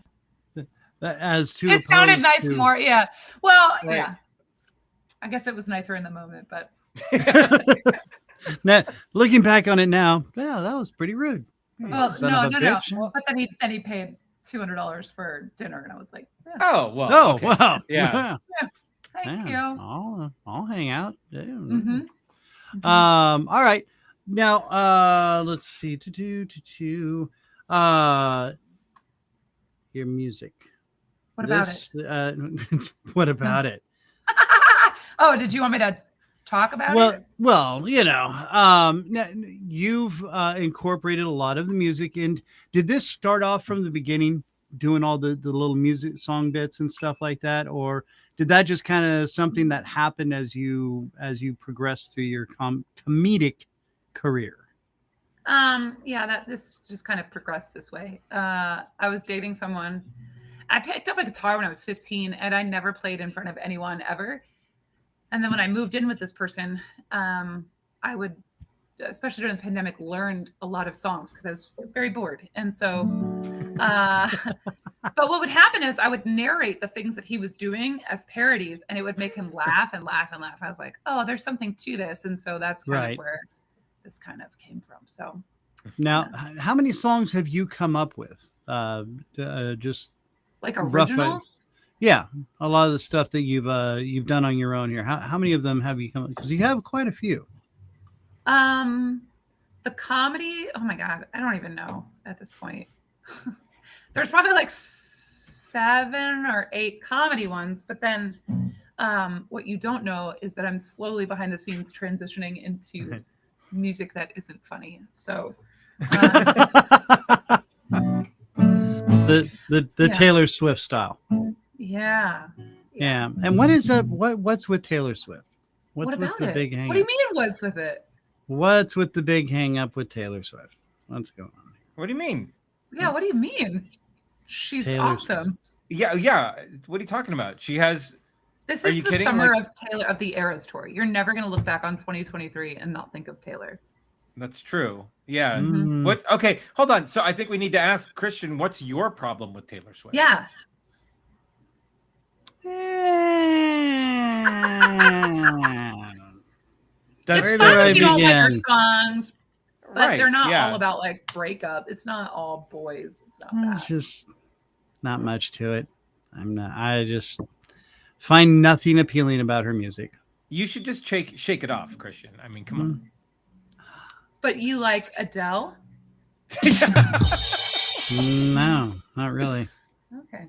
As to it sounded nice more. Yeah. Well, right. Yeah. I guess it was nicer in the moment, but now, looking back on it now, yeah, that was pretty rude. Well, no. But then he paid $200 for dinner, and I was like, yeah. Oh well. Oh okay. wow. Yeah. Thank you. I'll hang out. Mm-hmm. All right. Now let's see. Your music. What about it? What about it? Oh, did you want me to talk about it? Well, you've incorporated a lot of the music. And did this start off from the beginning, doing all the little music song bits and stuff like that, or did that just kind of something that happened as you progressed through your comedic career? This just kind of progressed this way. I was dating someone. I picked up a guitar when I was 15, and I never played in front of anyone ever. And then when I moved in with this person, I would, especially during the pandemic, learned a lot of songs because I was very bored. And so, but what would happen is I would narrate the things that he was doing as parodies, and it would make him laugh and laugh and laugh. I was like, oh, there's something to this. And so that's kind of where this kind of came from. So now, how many songs have you come up with? Just like originals? Yeah, a lot of the stuff that you've done on your own here. How many of them have you come? Because you have quite a few. The comedy. Oh my God, I don't even know at this point. There's probably like 7 or 8 comedy ones, but then what you don't know is that I'm slowly behind the scenes transitioning into music that isn't funny. So the Taylor Swift style. Yeah. And what is that? What's with Taylor Swift? What's with the big hang up? What do you mean what's with it? What's with the big hang up with Taylor Swift? What's going on? What do you mean? Yeah, what do you mean? She's Taylor awesome. Swift. Yeah. What are you talking about? She has. This is the summer of Taylor of the Eras tour. You're never gonna look back on 2023 and not think of Taylor. That's true. Yeah. Mm-hmm. What? Okay, hold on. So I think we need to ask Christian, what's your problem with Taylor Swift? Yeah. It's fun if you don't like her songs, but they're not all about like breakup. It's not all boys. It's not that. It's just not much to it. I just find nothing appealing about her music. You should just shake it off, Christian. I mean, come on. But you like Adele? No, not really. Okay.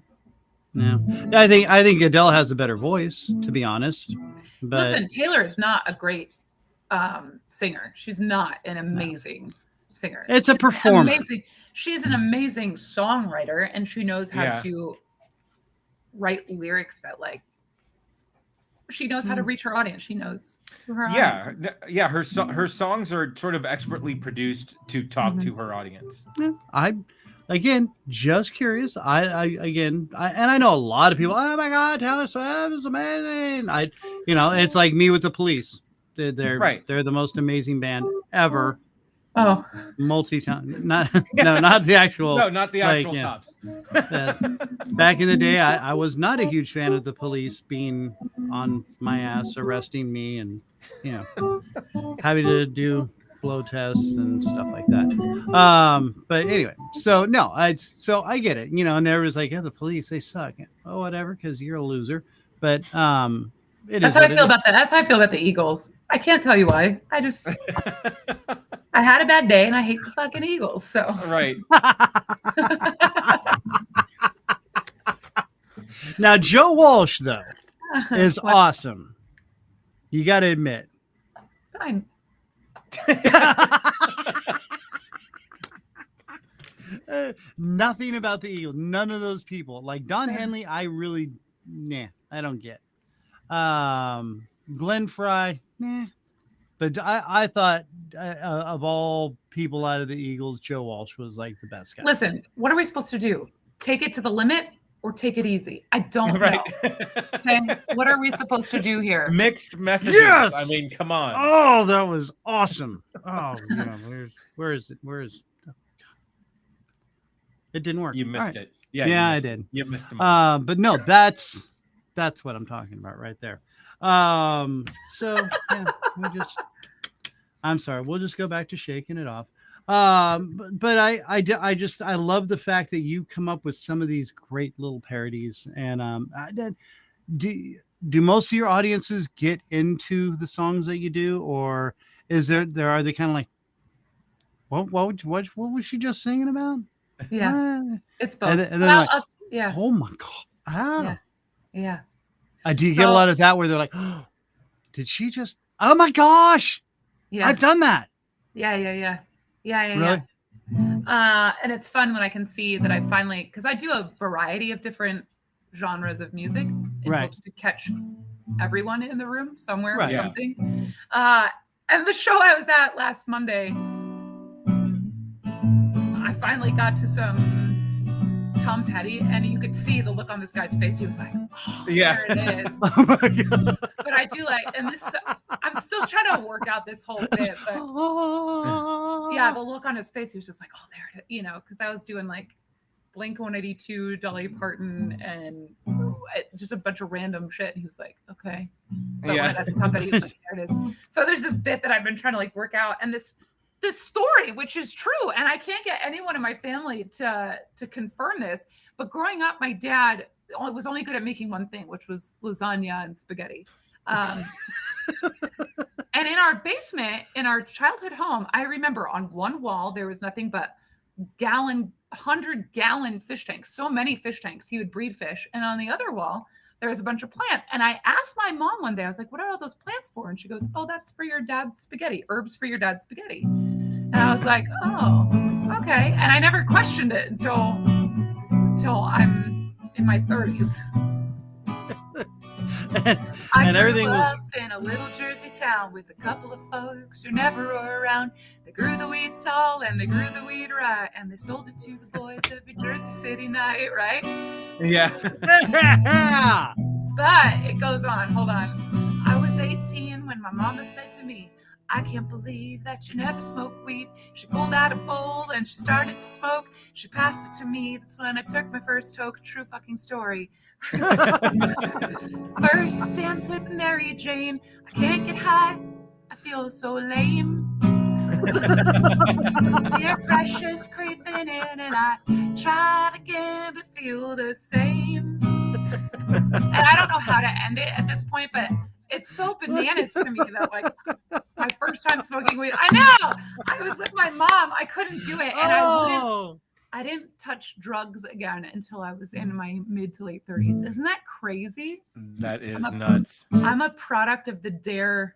No, I think Adele has a better voice, to be honest. But listen, Taylor is not a great singer. She's not an amazing singer. It's a performer. She's an amazing songwriter, and she knows how to write lyrics that like she knows how to reach her audience. She knows who her audience is. Yeah. Her songs are sort of expertly produced to talk to her audience. I again just curious. I know a lot of people. Oh my God, Taylor Swift is amazing. It's like me with the Police. They're the most amazing band ever. Oh, Multi-time, not the actual. No, not the actual cops. Back in the day, I was not a huge fan of the Police being on my ass, arresting me, and having to do blow tests and stuff like that. But anyway, so I get it, and everyone's like, yeah, the Police, they suck. Oh, whatever, because you're a loser. But that's how I feel about that. That's how I feel about the Eagles. I can't tell you why. I had a bad day and I hate the fucking Eagles. So right. Now Joe Walsh though is awesome. You got to admit. Fine. Nothing about the Eagles. None of those people. Like Don Henley, I don't get. Glenn Fry, But I thought of all people out of the Eagles, Joe Walsh was like the best guy. Listen, what are we supposed to do? Take it to the limit or take it easy? I don't know. Okay? What are we supposed to do here? Mixed messages. Yes! I mean, come on. Oh, that was awesome. Oh, where is it? It didn't work. You missed it. Yeah, I did. You missed him. But no, that's what I'm talking about right there. So yeah, I'm sorry, we'll just go back to shaking it off. But I love the fact that you come up with some of these great little parodies. And do most of your audiences get into the songs that you do, or are they kind of like, what was she just singing about? Yeah, it's both. And then yeah. Oh my God. Ah. Yeah. Do you get a lot of that where they're like, oh, did she just? Oh my gosh! Yeah, I've done that. Yeah. Really? Yeah. And it's fun when I can see that I finally, because I do a variety of different genres of music in hopes to catch everyone in the room somewhere or something. And the show I was at last Monday, I finally got to some Tom Petty, and you could see the look on this guy's face. He was like, oh, there it is. Oh my God. But I do like, and this, I'm still trying to work out this whole bit, but yeah, the look on his face, he was just like, oh, there it is, because I was doing like Blink-182, Dolly Parton, and just a bunch of random shit. And he was like, okay. But when I got to Tom Petty, he was like, there it is. So there's this bit that I've been trying to like work out, and this story, which is true, and I can't get anyone in my family to confirm this, but growing up, my dad was only good at making one thing, which was lasagna and spaghetti. And in our basement, in our childhood home, I remember on one wall, there was nothing but 100-gallon fish tanks, so many fish tanks. He would breed fish. And on the other wall, there was a bunch of plants. And I asked my mom one day, I was like, what are all those plants for? And she goes, oh, that's for your dad's spaghetti, herbs for your dad's spaghetti. And I was like, oh, okay. And I never questioned it until I'm in my 30s. and everything grew was up in a little Jersey town with a couple of folks who never were around. They grew the weed tall and they grew the weed right, and they sold it to the boys every Jersey City night, right? Yeah. But it goes on. Hold on. I was 18 when my mama said to me, I can't believe that you never smoked weed. She pulled out a bowl and she started to smoke. She passed it to me. That's when I took my first toke. True fucking story. First dance with Mary Jane. I can't get high. I feel so lame. Peer pressure's creeping in and I try again but feel the same. And I don't know how to end it at this point, but it's so bananas to me that like my first time smoking weed. I know. I was with my mom. I couldn't do it, and I didn't touch drugs again until I was in my mid to late 30s. Isn't that crazy? That is nuts. I'm a product of the DARE.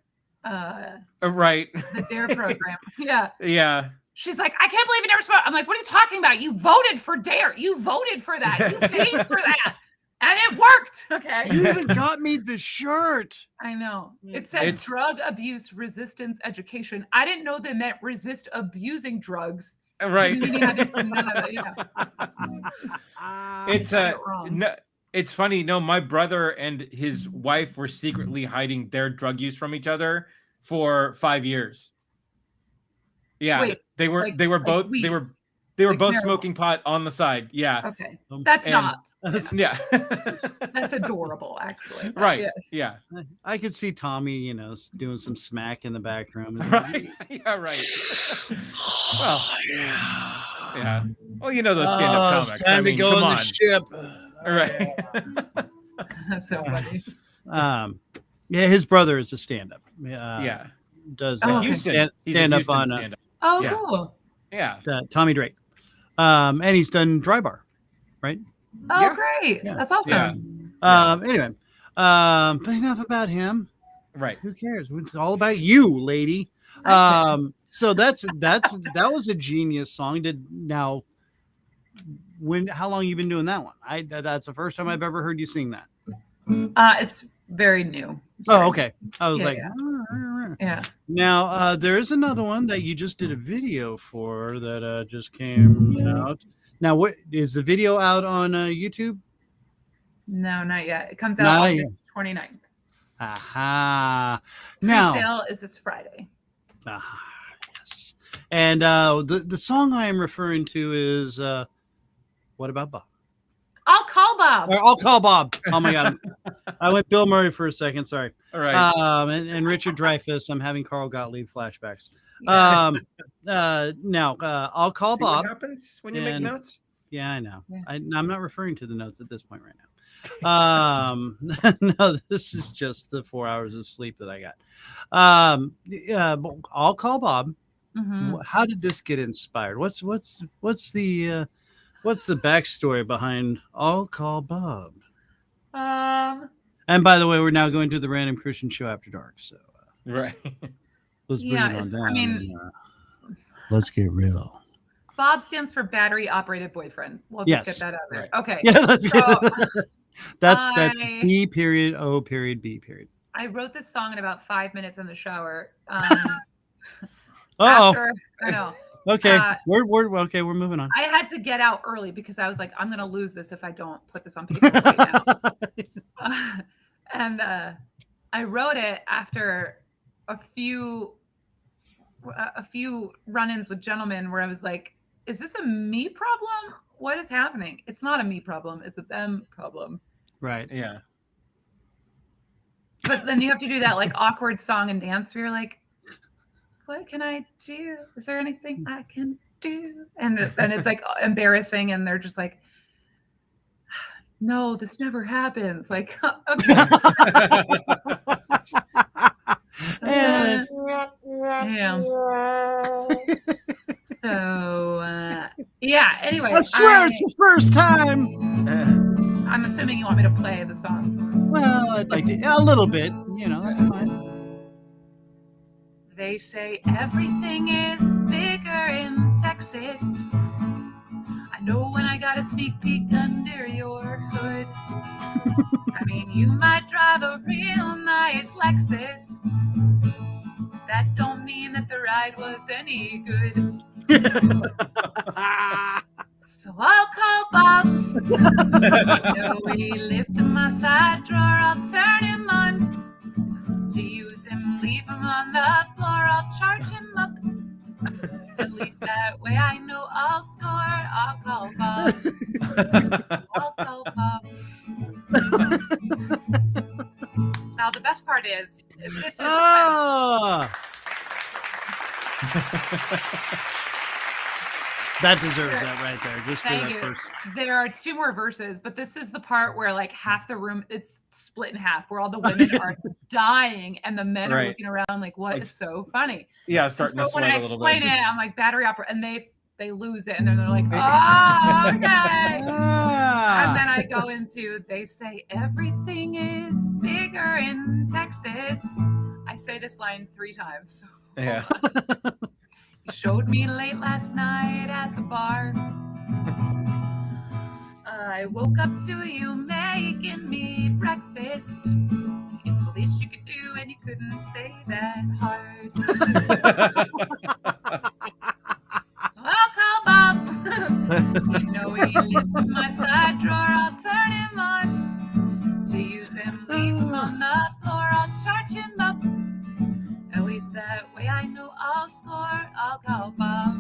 Right. The DARE program. Yeah. Yeah. She's like, I can't believe you never smoked. I'm like, what are you talking about? You voted for DARE. You voted for that. You paid for that. And it worked. Okay. You even got me the shirt. I know. It says drug abuse resistance education. I didn't know they meant resist abusing drugs. Right. Didn't mean you had to do none of it. Yeah. It's funny. No, my brother and his wife were secretly hiding their drug use from each other for 5 years. Yeah. Wait, they were both weed. they were Like both marijuana. smoking pot on the side. Yeah. Okay. That's not. Yeah. That's adorable, actually. But Right. Yes. Yeah. I could see Tommy, doing some smack in the background. Right. Yeah. Right. Well. Yeah. Well, those stand-up comics. Time to go on the ship. All right. That's so funny. Yeah, his brother is a stand-up. Yeah. Does Houston stand up on stand-up. Oh, Yeah. cool. Yeah. Tommy Drake. And he's done Dry Bar, right? Oh, Yeah. great. Yeah. That's awesome. Anyway, but enough about him. Right. Who cares? It's all about you, lady. So that was a genius song. How long you been doing that one? That's the first time I've ever heard you sing that. It's very new. Oh, okay. I was Yeah. Now there is another one that you just did a video for that just came out. Now, what is the video out on YouTube? No, not yet. It comes out August 29th. Aha. Now, sale is this Friday. Yes. And the song I am referring to is What About Bob? I'll call Bob. Or I'll call Bob. Oh my God. I went Bill Murray for a second. Sorry. All right. And Richard Dreyfuss. I'm having Carl Gottlieb flashbacks. Yeah. Now I'll call Bob. What happens when you make notes? Yeah, I know. Yeah. I'm not referring to the notes at this point right now. No, this is just the 4 hours of sleep that I got. But I'll call Bob. Mm-hmm. How did this get inspired? What's the backstory behind I'll Call Bob? And by the way, we're now going to the Random Christian Show After Dark. So right. Let's bring it on down. I mean, let's get real. Bob stands for battery operated boyfriend. We'll just get that out there. Right. Okay. Yeah, that's B period O period B period. I wrote this song in about 5 minutes in the shower. I know. Okay, we're moving on. I had to get out early because I was like, I'm gonna lose this if I don't put this on paper right now. And I wrote it after a few run-ins with gentlemen where I was like, is this a me problem? What is happening? It's not a me problem. It's a them problem. Right. Yeah. But then you have to do that like awkward song and dance where you're like, what can I do? Is there anything I can do? And then it's like embarrassing. And they're just like, no, this never happens. Like, okay. And yeah. So, yeah. Anyway, I swear it's the first time. I'm assuming you want me to play the song. Well, I'd like to a little bit. That's fine. They say everything is bigger in Texas. I know when I got a sneak peek under your hood. I mean, you might drive a real nice Lexus. That don't mean that the ride was any good. So I'll call Bob. I know he lives in my side drawer. I'll turn him on. To use him, leave him on the floor. I'll charge him up. At least that way I know I'll score. I'll call Bob. I'll call Bob. Now the best part is this is that deserves that right there. Just for Thank that you. first. There are 2 more verses, but this is the part where like half the room it's split in half, where all the women are dying and the men are looking around like, what is so funny? Yeah, starting to when sweat I a little explain bit. it, I'm like battery opera, and they lose it, and then they're like, oh, okay. And then I go into, they say everything is bigger in Texas. I say this line 3 times. Yeah. Showed me late last night at the bar. I woke up to you making me breakfast. It's the least you could do, and you couldn't stay that hard. So I'll call Bob. You know he lives in my side drawer. I'll turn him on. To use him, leave him on the floor. I'll charge him up. At least that way I know I'll score. I'll call Bob.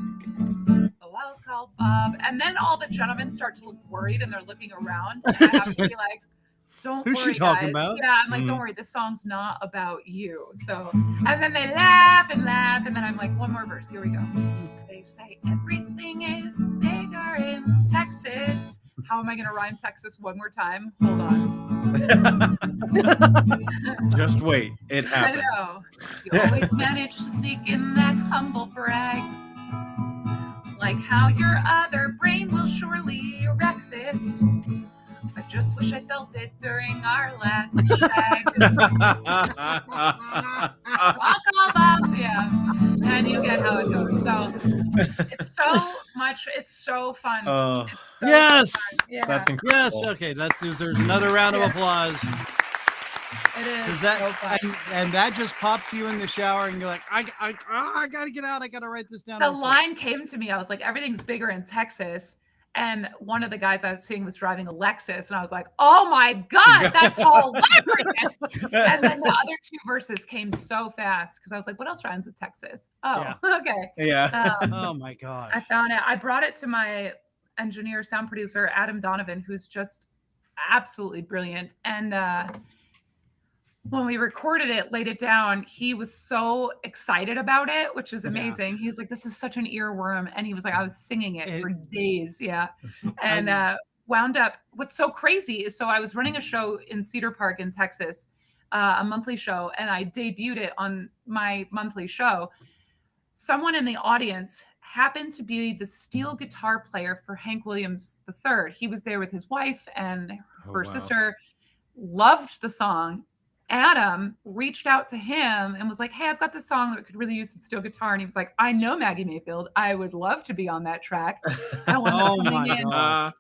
Oh, I'll call Bob. And then all the gentlemen start to look worried and they're looking around. And I have to be like, don't Who's worry, she talking guys. about? Yeah, I'm like, don't worry, this song's not about you. So, and then they laugh, and then I'm like, one more verse. Here we go. They say everything is bigger in Texas. How am I going to rhyme Texas one more time? Hold on. Just wait. It happens. I know. You always manage to sneak in that humble brag. Like how your other brain will surely wreck this. I just wish I felt it during our last shag. So I'll call Bob, yeah. And you get how it goes. So it's so fun. It's so yes! fun. Yeah. That's incredible. Yes, okay. There's another round of applause. It is Does that, so fun. and that just pops you in the shower and you're like, I gotta get out. I gotta write this down. The line came to me. I was like, everything's bigger in Texas. And one of the guys I was seeing was driving a Lexus. And I was like, oh my God, that's hilarious. And then the other two verses came so fast because I was like, what else rhymes with Texas? Oh, okay. Yeah. Oh my God. I found it. I brought it to my engineer, sound producer, Adam Donovan, who's just absolutely brilliant. And when we recorded it, laid it down, he was so excited about it, which is amazing. He was like, this is such an earworm. And he was like, I was singing it for days. Yeah. And wound up, what's so crazy is, so I was running a show in Cedar Park in Texas, a monthly show, and I debuted it on my monthly show. Someone in the audience happened to be the steel guitar player for Hank Williams III. He was there with his wife and her sister, loved the song. Adam reached out to him and was like, hey, I've got this song that could really use some steel guitar. And he was like, I know Maggi Mayfield. I would love to be on that track. Oh my God.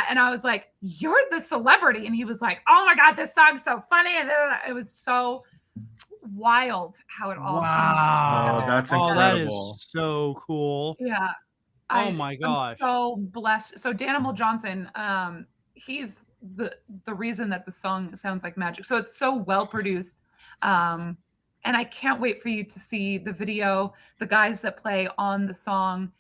And I was like, you're the celebrity. And he was like, oh my God, this song's so funny. And it was so wild how it all wow. came That's incredible. incredible. That is so cool. Yeah. Oh my gosh. I'm so blessed. So Danimal Johnson, he's the reason that the song sounds like magic. So it's so well produced. And I can't wait for you to see the video. The guys that play on the song,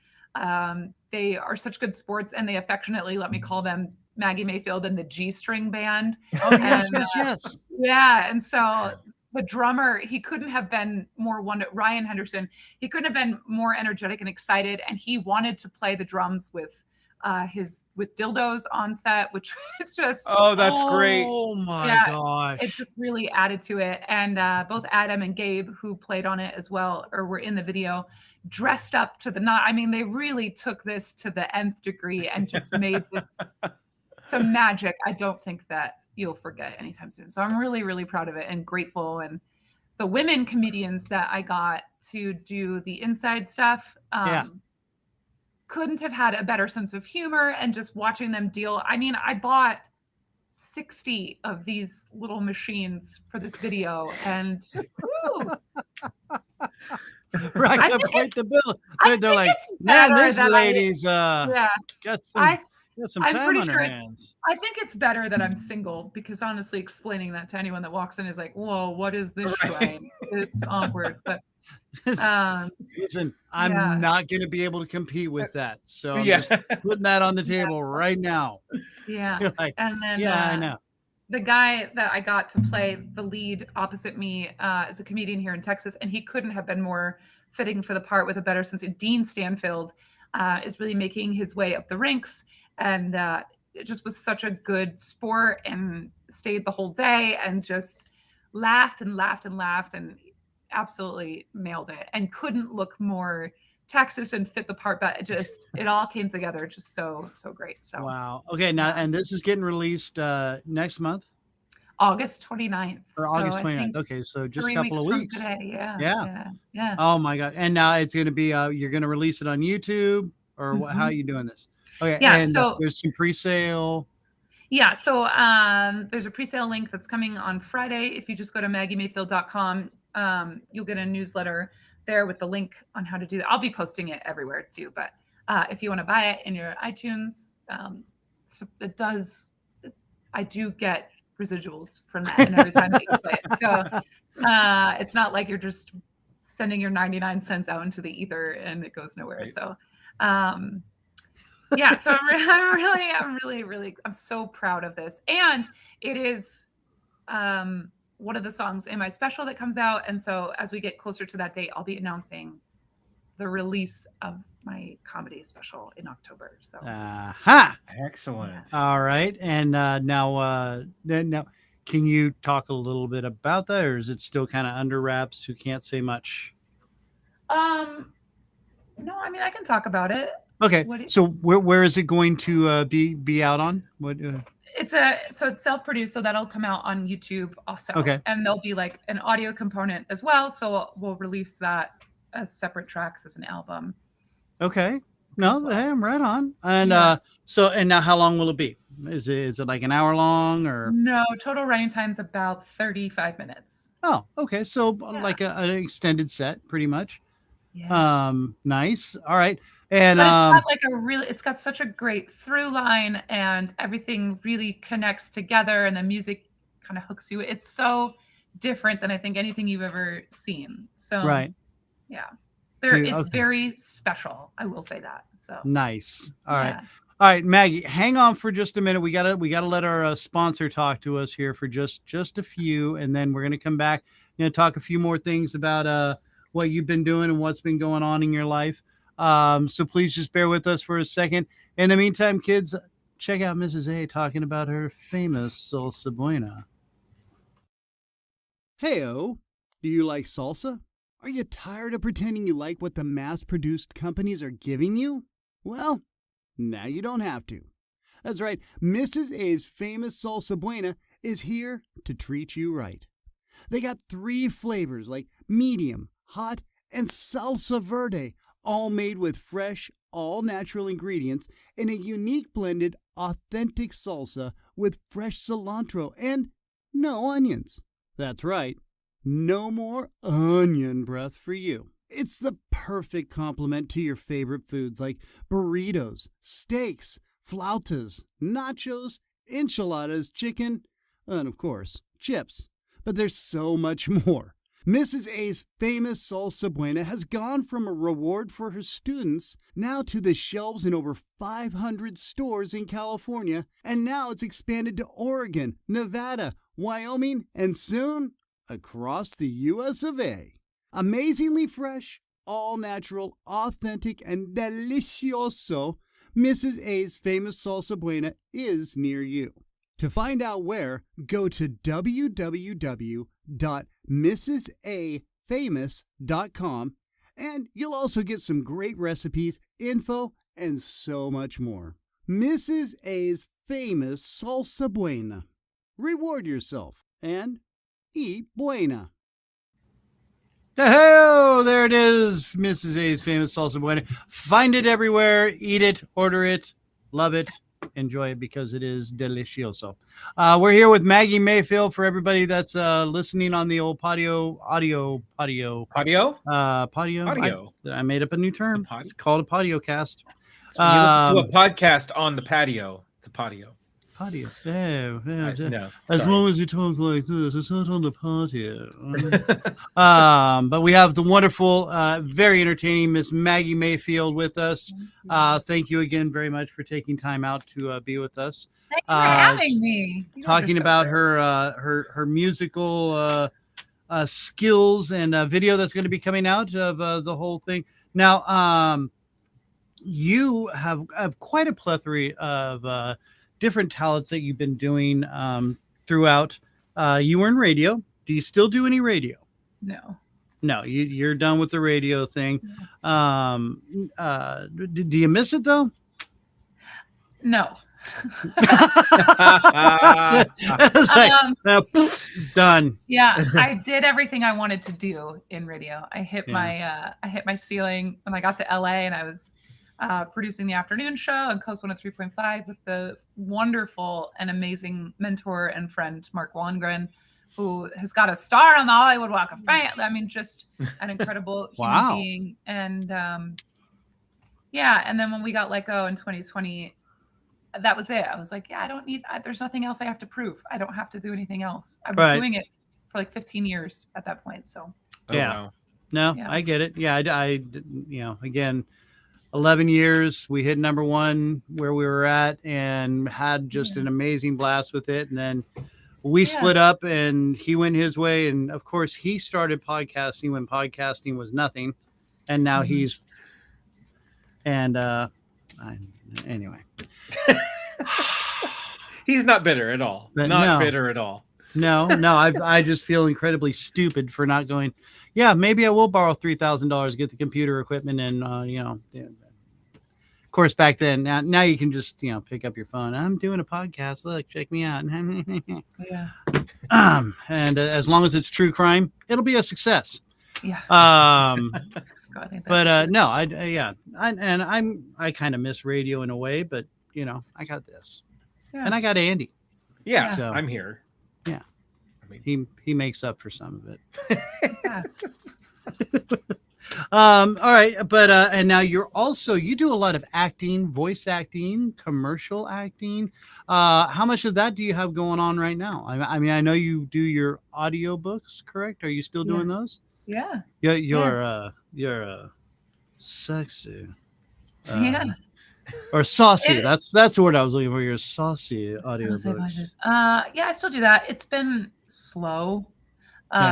they are such good sports, and they affectionately let me call them Maggi Mayfield and the G-string band. Oh yes, yes. Yeah. And so the drummer, he couldn't have been more Ryan Henderson. He couldn't have been more energetic and excited. And he wanted to play the drums with dildos on set, which is just that's great. Oh my gosh. It just really added to it. And both Adam and Gabe, who played on it as well, or were in the video, dressed up to the knot. I mean, they really took this to the nth degree and just made this some magic. I don't think that you'll forget anytime soon. So I'm really, really proud of it and grateful. And the women comedians that I got to do the inside stuff, couldn't have had a better sense of humor, and just watching them deal. I mean, I bought 60 of these little machines for this video, and right up quite the bill. They're like, man, this lady's got some time on her hands. I think it's better that I'm single, because honestly, explaining that to anyone that walks in is like, whoa, what is this shrine? It's awkward. But listen, I'm not going to be able to compete with that. So I'm just putting that on the table right now. Yeah. Like, and then I know. The guy that I got to play the lead opposite me is a comedian here in Texas, and he couldn't have been more fitting for the part, with a better sense. Dean Stanfield is really making his way up the ranks, and it just was such a good sport, and stayed the whole day and just laughed and laughed and laughed, and absolutely nailed it, and couldn't look more Texas and fit the part, but it all came together just so great. So wow. Okay, now, and this is getting released next month, August 29th. Or August 29th. Okay, so just a couple of weeks from today. Yeah. Oh my God. And now it's going to be you're going to release it on YouTube, or how are you doing this? Okay. Yeah, And so there's some pre-sale. yeah, so there's a pre-sale link that's coming on Friday. If you just go to maggiemayfield.com, you'll get a newsletter there with the link on how to do that. I'll be posting it everywhere too, but if you want to buy it in your iTunes, so I do get residuals from that, and every time that you play it. So it's not like you're just sending your 99 cents out into the ether and it goes nowhere. Right. So yeah, so I'm so proud of this. And it is one of the songs in my special that comes out. And so as we get closer to that date, I'll be announcing the release of my comedy special in October. So Excellent. All right. And now can you talk a little bit about that, or is it still kind of under wraps? Who can't say much? No, I mean, I can talk about it. Okay. So where is it going to be out on? What? It's self-produced, so that'll come out on YouTube also. Okay. And there'll be like an audio component as well. So we'll release that as separate tracks as an album. Okay. No, well. I'm right on. And Yeah. and now how long will it be? Is it like an hour long or? No, total running time's about 35 minutes. Oh, okay. So Yeah. like an extended set, pretty much. Yeah. Nice. All right. And but it's got such a great through line, and everything really connects together, and the music kind of hooks you. It's so different than I think anything you've ever seen. So right. Yeah. It's very special. I will say that. So nice. All right. Yeah. All right, Maggie, hang on for just a minute. We gotta let our sponsor talk to us here for just a few, and then we're gonna come back. Talk a few more things about what you've been doing and what's been going on in your life. So please just bear with us for a second. In the meantime, kids, check out Mrs. A talking about her famous salsa buena. Heyo, do you like salsa? Are you tired of pretending you like what the mass-produced companies are giving you? Well, now you don't have to. That's right, Mrs. A's famous salsa buena is here to treat you right. They got 3 flavors like medium, hot, and salsa verde, all made with fresh, all-natural ingredients in a unique blended, authentic salsa with fresh cilantro and no onions. That's right, no more onion breath for you. It's the perfect complement to your favorite foods like burritos, steaks, flautas, nachos, enchiladas, chicken, and of course, chips. But there's so much more. Mrs. A's famous salsa buena has gone from a reward for her students now to the shelves in over 500 stores in California, and now it's expanded to Oregon, Nevada, Wyoming, and soon across the US of A. Amazingly fresh, all-natural, authentic, and delicioso, Mrs. A's famous salsa buena is near you. To find out where, go to www.mrsafamous.com, and you'll also get some great recipes, info, and so much more. Mrs. A's famous salsa buena. Reward yourself and eat buena. Oh, there it is, Mrs. A's famous salsa buena. Find it everywhere, eat it, order it, love it, enjoy it because it is delicioso. We're here with Maggie Mayfield for everybody that's listening on the old audio. Patio? Patio. I made up a new term. It's called a patio cast. So you listen to a podcast on the patio. It's a patio. Patio. No, as long as you talk like this, it's not on the patio. But we have the wonderful, very entertaining Miss Maggie Mayfield with us. Thank you again very much for taking time out to be with us. Thank you for having me. Talking about her musical skills and a video that's going to be coming out of the whole thing. Now, you have quite a plethora of different talents that you've been doing throughout. You were in radio. Do you still do any radio? No, you're done with the radio thing. Do you miss it though? No. It's like, done. Yeah, I did everything I wanted to do in radio. I hit my ceiling when I got to LA, and I was producing the afternoon show and Coast 103.5 with the wonderful and amazing mentor and friend Mark Wallengren, who has got a star on the Hollywood Walk of Fame. I mean, just an incredible human being. And yeah, and then when we got let go in 2020, that was it. I was like, yeah, there's nothing else I have to prove. I don't have to do anything else. I was doing it for like 15 years at that point. So wow. No, yeah. I get it. Yeah, I again, 11 years, we hit number one where we were at and had just an amazing blast with it. And then we split up and he went his way. And of course, he started podcasting when podcasting was nothing. And now he's, and anyway. He's not bitter at all. Not bitter at all. No, I just feel incredibly stupid for not going, yeah, maybe I will borrow $3,000 to get the computer equipment and, of course, back then, now you can just, pick up your phone. I'm doing a podcast. Look, check me out. Yeah. And as long as it's true crime, it'll be a success. Yeah. But no, I kind of miss radio in a way, but I got this, and I got Andy. Yeah, so, I'm here. Yeah, I mean, he makes up for some of it. Yes. All right, but and now you do a lot of acting, voice acting, commercial acting. How much of that do you have going on right now? I mean, I know you do your audiobooks, correct? Are you still doing those? Yeah. You're sexy. Yeah. Or saucy. That's the word I was looking for. Your saucy audiobooks. Yeah, I still do that. It's been slow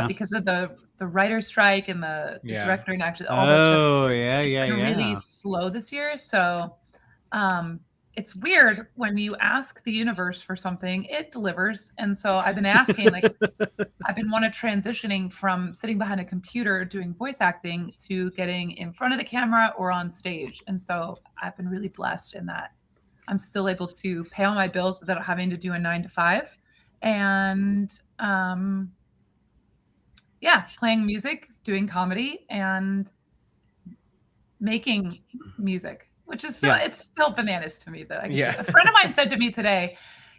because of the writer's strike and the director and actor. All that stuff. It's been really slow this year. So it's weird when you ask the universe for something, it delivers. And so I've been asking, I've been transitioning from sitting behind a computer doing voice acting to getting in front of the camera or on stage. And so I've been really blessed in that I'm still able to pay all my bills without having to do a 9 to 5. And playing music, doing comedy, and making music. Which is it's still bananas to me that I can do. A friend of mine said to me today,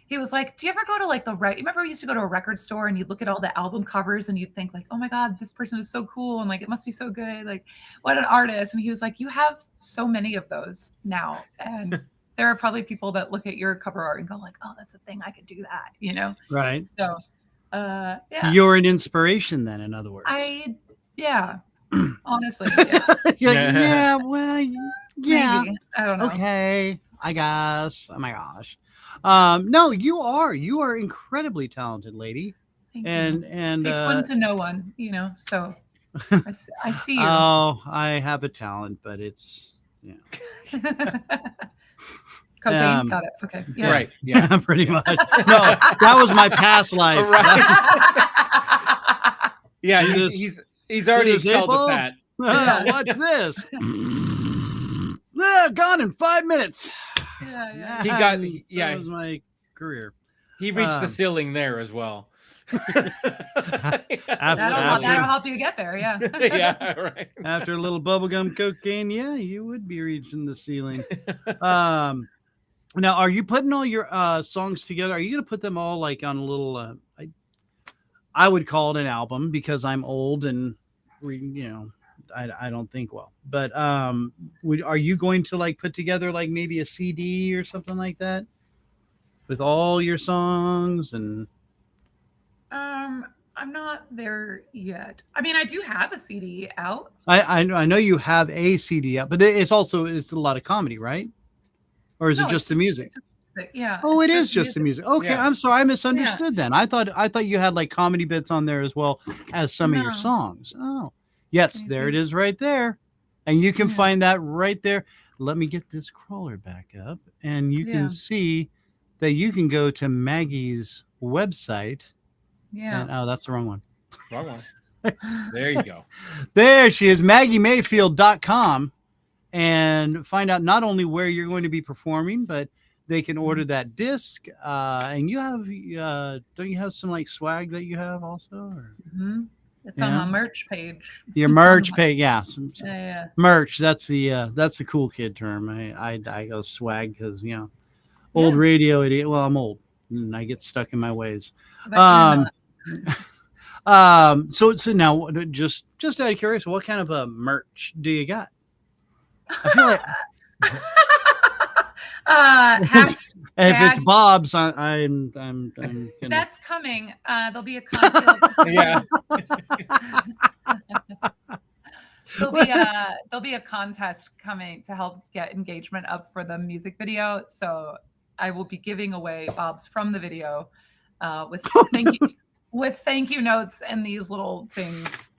he was like, do you ever go to you remember we used to go to a record store and you'd look at all the album covers and you'd think oh my God, this person is so cool. And it must be so good. What an artist. And he was like, you have so many of those now. And there are probably people that look at your cover art and go oh, that's a thing. I could do that, Right. So, You're an inspiration then, in other words. Honestly. Yeah. Well, yeah. Maybe. I don't know. Okay. I guess. Oh my gosh. No, you are incredibly talented, lady. Thank and you. And it takes one to know one, so I see you. Oh, I have a talent, but it's cocaine. Got it. Okay. Yeah. Right. Yeah, pretty much. No, that was my past life. Right. Yeah, he's already excelled at that. Watch this. Gone in 5 minutes. Yeah. He got. That was my career. He reached the ceiling there as well. That'll help you get there. Yeah. Yeah. Right. After a little bubblegum cocaine, you would be reaching the ceiling. Now, are you putting all your songs together? Are you going to put them all on a little? I would call it an album because I'm old and I don't think well. But are you going to put together maybe a CD or something like that with all your songs and? I'm not there yet. I mean, I do have a CD out. I know you have a CD out, but it's a lot of comedy, right? Or is it just the music? Yeah. Oh, it is just the music. Okay, I'm sorry, I misunderstood then. I thought you had comedy bits on there as well as some of your songs. Oh, yes, there it is right there. And you can find that right there. Let me get this crawler back up and you can see that you can go to Maggie's website. Yeah. And, that's the wrong one. Wrong one. There you go. There she is, MaggieMayfield.com, and find out not only where you're going to be performing, but they can order that disc. And you have, don't you have some swag that you have also? Or? Mm-hmm. It's on my merch page. Your merch page, yeah. Yeah. Merch. That's the cool kid term. I go swag because old radio idiot. Well, I'm old and I get stuck in my ways. So now just out of curiosity, what kind of merch do you got? I feel like hats. if it's Bob's, I'm gonna... That's coming. There'll be a contest. Yeah. There'll be a contest coming to help get engagement up for the music video. So I will be giving away Bob's from the video with thank you notes and these little things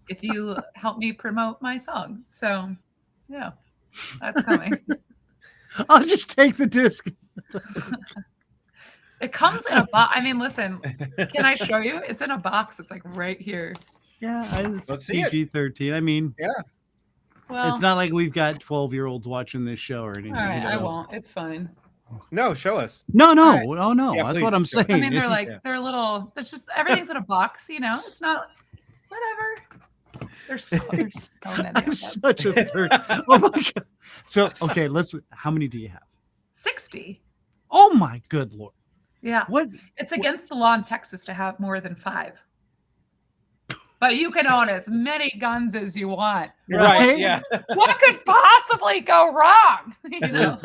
if you help me promote my song. So yeah, that's coming. I'll just take the disc. It comes in a box. I mean, listen, can I show you? It's in a box. It's like right here. Yeah, it's Let's see it. PG-13. I mean, Yeah. Well, it's not like we've got 12-year-olds watching this show or anything. all right, I so- won't. It's fine. No, show us. No, All right. oh no, Yeah, that's please, what I'm show it. saying. I mean, they're like Yeah. they're little. It's just everything's in a box. It's not whatever. There's so many. I'm of them. such a third. Oh my god. So okay, how many do you have? 60. Oh my good lord. Yeah. What? It's against the law in Texas to have more than 5. But you can own as many guns as you want. Right. Yeah. What could possibly go wrong?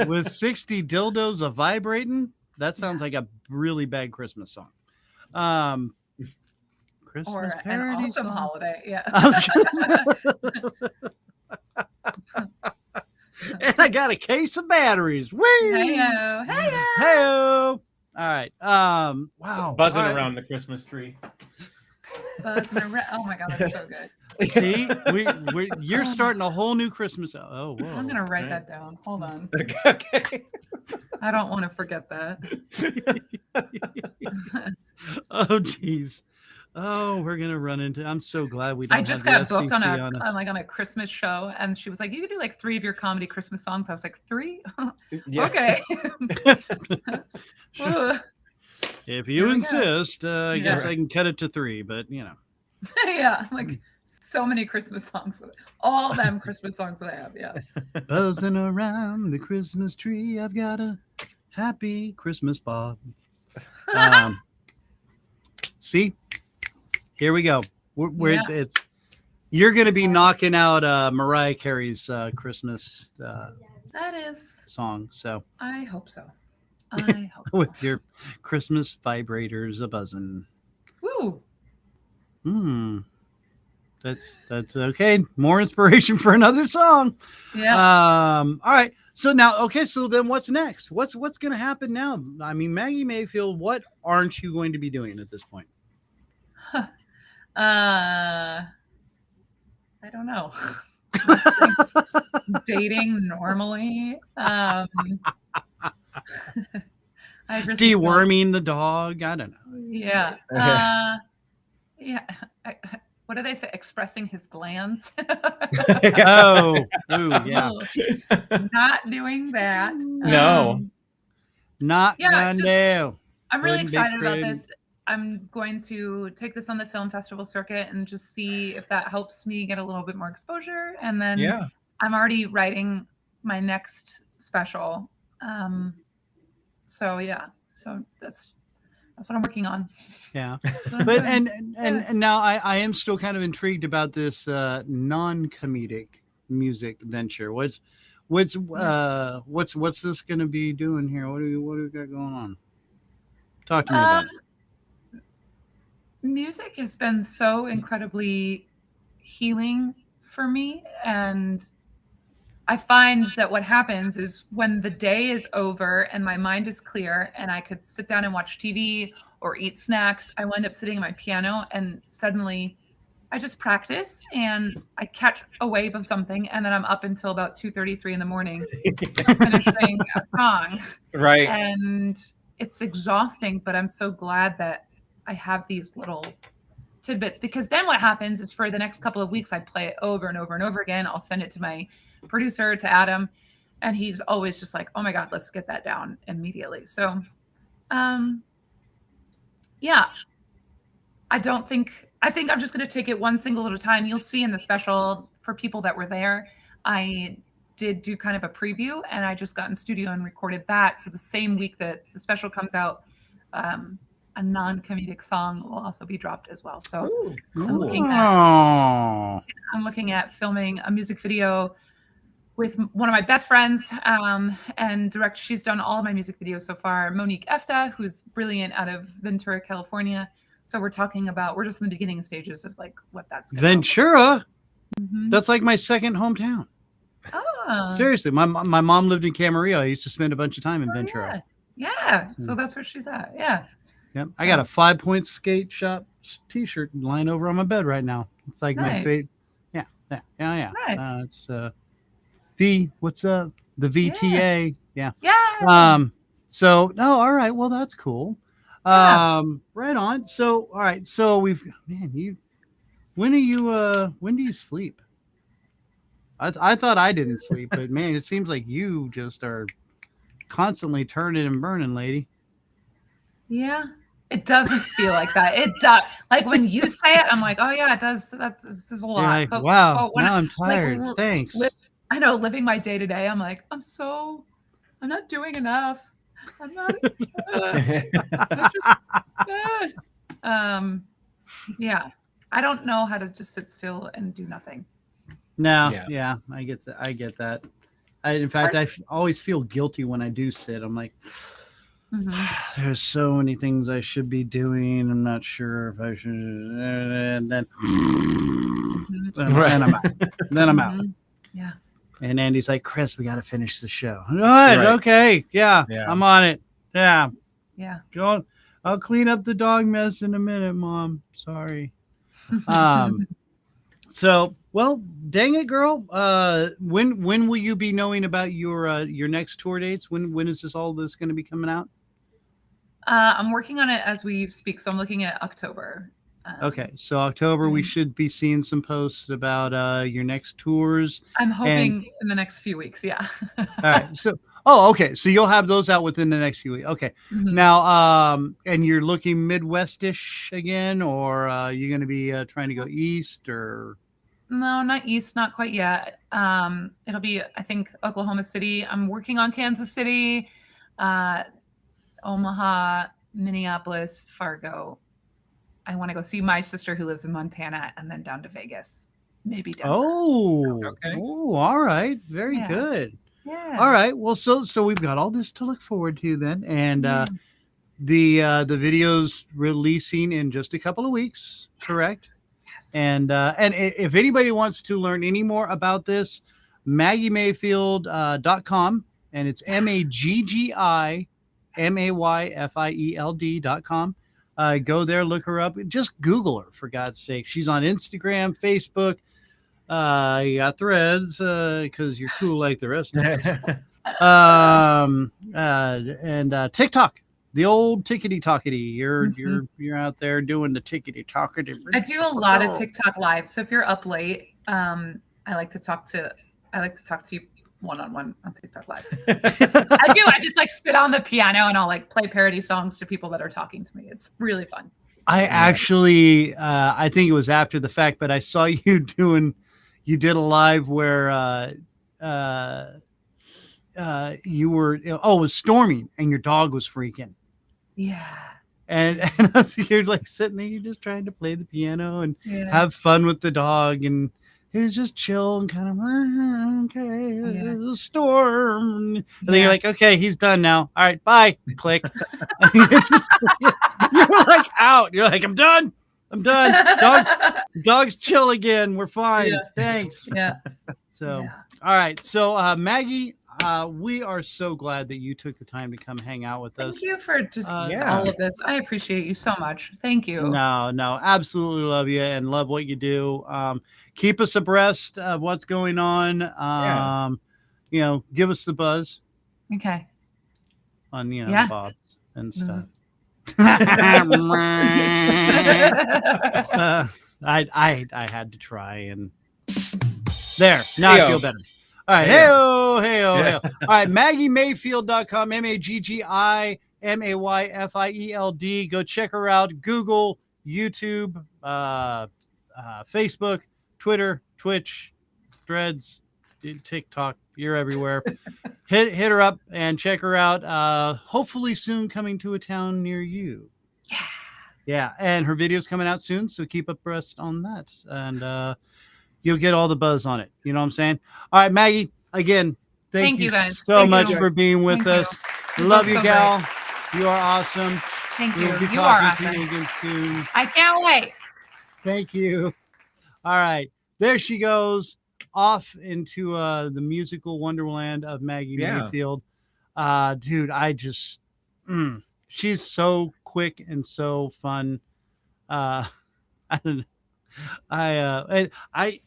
With 60 dildos a vibrating, that sounds like a really bad Christmas song. Christmas Or an parody awesome song. holiday. Yeah. And I got a case of batteries. Woo! Heyo. Heyo. Heyo. All right. Wow. Buzzing All right. around the Christmas tree. Buzzing around. Oh my God, that's so good. See, you're starting a whole new Christmas. Oh, whoa. I'm gonna write Right. that down. Hold on. Okay. I don't want to forget that. Oh, geez. Oh, we're gonna run into. I'm so glad we don't. I just have got the booked on FCC on a Christmas show, and she was like, "You could do like 3 of your comedy Christmas songs." I was like, 3? Yeah. Okay. Sure. If Here you we go. insist, I guess Yeah. I can cut it to 3. But Yeah, like so many Christmas songs. All them Christmas songs that I have. Yeah. buzzing around the Christmas tree, I've got a happy Christmas Bob. See, here we go. Yeah. It's you're going to be knocking out Mariah Carey's Christmas That is. song. So I hope so. I hope. with your Christmas vibrators a buzzing. Woo. That's okay. More inspiration for another song. Yeah. All right. So now, okay. So then, what's next? What's going to happen now? I mean, Maggie Mayfield. What aren't you going to be doing at this point? I don't know. Dating normally. I really Deworming the dog. I don't know. don't. Yeah. Yeah. What do they say? Expressing his glands. Oh, ooh, yeah. Not doing that. No. Not Yeah, gonna just- do. I'm really Wouldn't be excited about pretty. this. I'm going to take this on the film festival circuit and just see if that helps me get a little bit more exposure. And then Yeah. I'm already writing my next special. So yeah, so that's what I'm working on. Yeah. That's what I'm But doing. and now I am still kind of intrigued about this non-comedic music venture. What's this going to be doing here? What do we got going on? Talk to me about it. Music has been so incredibly healing for me, and I find that what happens is when the day is over and my mind is clear and I could sit down and watch TV or eat snacks, I wind up sitting at my piano and suddenly I just practice and I catch a wave of something, and then I'm up until about 2:33 in the morning finishing a song. Right. And it's exhausting, but I'm so glad that I have these little tidbits, because then what happens is for the next couple of weeks, I play it over and over and over again. I'll send it to my producer, to Adam, and he's always just like, oh my God, let's get that down immediately. So, yeah, I think I'm just going to take it one single at a time. You'll see in the special, for people that were there, I did do kind of a preview, and I just got in studio and recorded that. So the same week that the special comes out, a non-comedic song will also be dropped as well. So Ooh, I'm looking at filming a music video with one of my best friends, and she's done all of my music videos so far, Monique Efta, who's brilliant out of Ventura, California. So we're just in the beginning stages of like what that's gonna Ventura. Mm-hmm. That's like my second hometown. Oh. Seriously, my mom lived in Camarillo. I used to spend a bunch of time in Ventura. Yeah. So that's where she's at. Yeah. Yep. So. I got a 5 Point Skate Shop T-shirt lying over on my bed right now. It's like my favorite. Yeah. Nice. It's what's up? The VTA. Yeah. So no, all right. Well, that's cool. Yeah. Right on. So all right. So when do you sleep? I thought I didn't sleep, but man, it seems like you just are constantly turning and burning, lady. Yeah. It doesn't feel like that. It does. Like when you say it, I'm like, oh yeah, it does. This is a lot. Like, wow. Now I'm tired. Like, Thanks. I know, living my day to day, I'm like, I'm not doing enough. I'm not. Yeah. I don't know how to just sit still and do nothing. No. Yeah. I get that. In fact, I always feel guilty when I do sit. I'm like, there's so many things I should be doing. I'm not sure if I should. And then, then I'm out. I'm out. Yeah. And Andy's like, Chris, we got to finish the show. All right. Okay. Yeah. I'm on it. Yeah. Yeah. Go. I'll clean up the dog mess in a minute, Mom. Sorry. So, well, dang it, girl. When will you be knowing about your next tour dates? When is all this going to be coming out? I'm working on it as we speak, so I'm looking at October. Okay, so October we should be seeing some posts about your next tours. I'm hoping in the next few weeks. Yeah. All right. So, okay. So you'll have those out within the next few weeks. Okay. Now, and you're looking Midwestish again, or you're going to be trying to go east, or? No, not east, not quite yet. It'll be, I think, Oklahoma City. I'm working on Kansas City, Omaha, Minneapolis, Fargo. I want to go see my sister who lives in Montana, and then down to Vegas, maybe Denver. Okay. Oh, all right. Very good. Yeah. All right. Well, so we've got all this to look forward to then, and the video's releasing in just a couple of weeks, correct? Yes. And if anybody wants to learn any more about this, MaggiMayfield.com, and it's MaggiMayfield.com. Go there, look her up. Just Google her, for God's sake. She's on Instagram, Facebook. You got Threads because you're cool like the rest of us. And TikTok, the old tickety-tockety. You're out there doing the tickety-tockety. I do a lot of TikTok live. So if you're up late, I like to talk to you one-on-one on TikTok live. I do. I just like sit on the piano and I'll like play parody songs to people that are talking to me. It's really fun. I actually, I think it was after the fact, but I saw you did a live where you were, it was storming and your dog was freaking. Yeah. And you're like sitting there, you're just trying to play the piano and have fun with the dog, and it was just chill and kind of there's a storm. And then you're like, okay, he's done now. All right, bye. Click. You're like out. You're like, I'm done. Dogs chill again. We're fine. Thanks. Yeah. So, all right. So, Maggie, we are so glad that you took the time to come hang out with us. Thank you for just all of this. I appreciate you so much. Thank you. No, absolutely love you and love what you do. Keep us abreast of what's going on. Give us the buzz. Okay. On Bob's and stuff. I had to try, and there. Now I feel better. All right. Hey-o. All right. MaggiMayfield.com. MaggiMayfield. Go check her out. Google YouTube, Facebook, Twitter, Twitch, Threads, TikTok. You're everywhere. hit her up and check her out. Hopefully soon coming to a town near you. Yeah, and her video's coming out soon, so keep abreast on that, and you'll get all the buzz on it. You know what I'm saying? All right, Maggie. Again, thank you guys. so much for being with us. Love you, so gal. great. You are awesome. Thank you. We'll be You are talking to awesome. you again soon. I can't wait. Thank you. All right, there she goes off into the musical wonderland of Maggie Mayfield. Dude, I just she's so quick and so fun. I don't know.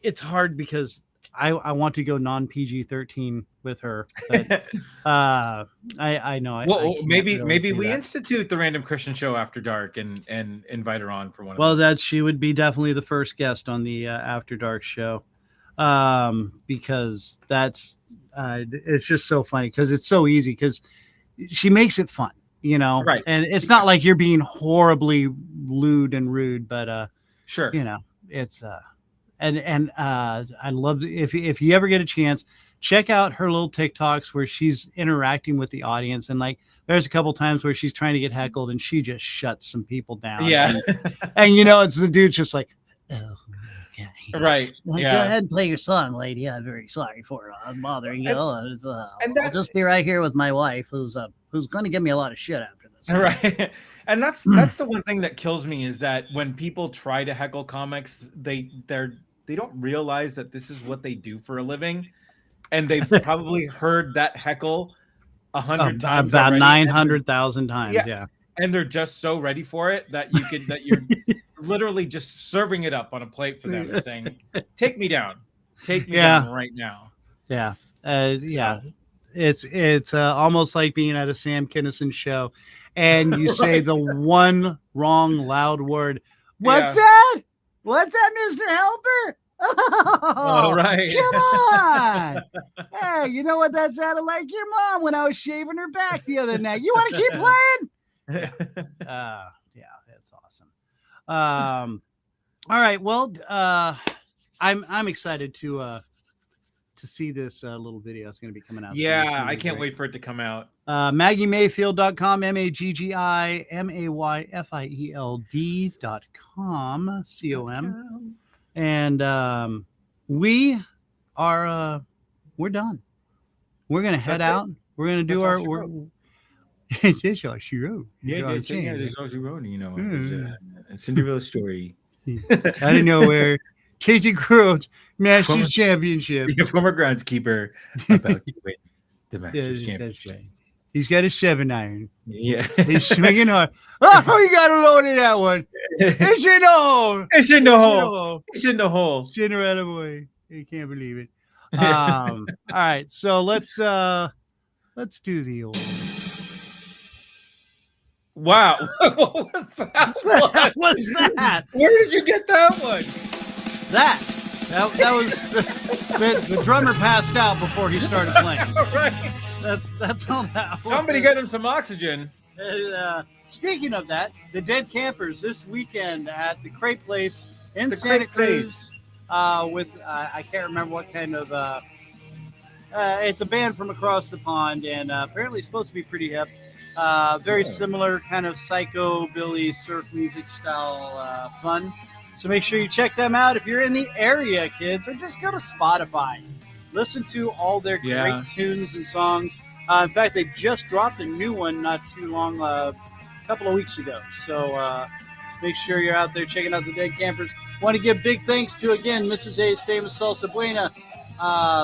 It's hard because I want to go non PG-13 with her. But, I know. Well, maybe do we that. institute the Random Christian Show after dark and invite her on for one. Well, of them. she would be definitely the first guest on the After Dark show, because that's it's just so funny because it's so easy because she makes it fun, you know. Right. And it's not like you're being horribly lewd and rude, but sure, you know, it's and I love if you ever get a chance, check out her little TikToks where she's interacting with the audience, and like there's a couple times where she's trying to get heckled and she just shuts some people down. Yeah. And you know, it's the dude's just like, oh, okay. Right. Like, yeah. go ahead and play your song, lady. I'm very sorry for bothering you. And I'll just be right here with my wife, who's going to give me a lot of shit after this. Right. And that's the one thing that kills me is that when people try to heckle comics, they don't realize that this is what they do for a living, and they've probably heard that heckle 100 times, about already, 900,000 times. Yeah. And they're just so ready for it that you're literally just serving it up on a plate for them and saying, "Take me down, down right now." Yeah. Yeah. It's almost like being at a Sam Kinison show, and you say the one wrong loud word. What's that? What's that, Mr. Helper? Oh, right. Come on. Hey, you know what that sounded like? Your mom when I was shaving her back the other night. You want to keep playing? Yeah, that's awesome. All right. Well, I'm excited to see this little video. It's going to be coming out. Yeah, I can't wait for it to come out. MaggieMayfield.com, MaggieMayfield.com, COM. And we're done. We're going to head out. We're going to do our... It's all she wrote. Yeah, there's all she wrote. You know, a Cinderella story. Out of nowhere, Casey Crouch, Masters Championship. The former groundskeeper about to win the Masters Championship. He's got a 7-iron. Yeah. He's swinging hard. Oh, you got to load in that one. It's in the hole. It's in the hole. It's in the hole. Cinderella boy. You can't believe it. All right, so let's do the old. Wow. What was that? What was that? Where did you get that one? That was the drummer passed out before he started playing. Right. That's all that was. Somebody get him some oxygen. Speaking of that, the Dead Campers this weekend at the Crepe Place in Santa Cruz with I can't remember what kind of it's a band from across the pond, and apparently it's supposed to be pretty hip. Very similar kind of psychobilly surf music style fun. So make sure you check them out if you're in the area, kids, or just go to Spotify. Listen to all their great tunes and songs. In fact, they just dropped a new one not too long, a couple of weeks ago. So make sure you're out there checking out the Dead Campers. Want to give big thanks to, again, Mrs. A's famous SALSA BUENA,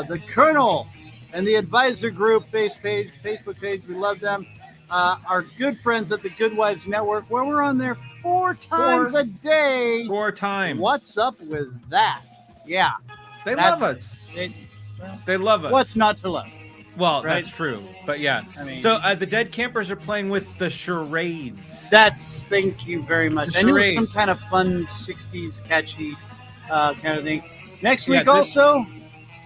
the Colonel, and the Advisor Group Facebook page. We love them. Our good friends at the Good Wives Network, where we're on there 4 times a day. 4 times. What's up with that? Yeah. They love us. They love us. What's not to love? Well, right? That's true. But yeah. I mean, so the Dead Campers are playing with the Charades. Thank you very much. I knew it was some kind of fun 60s catchy kind of thing. Next week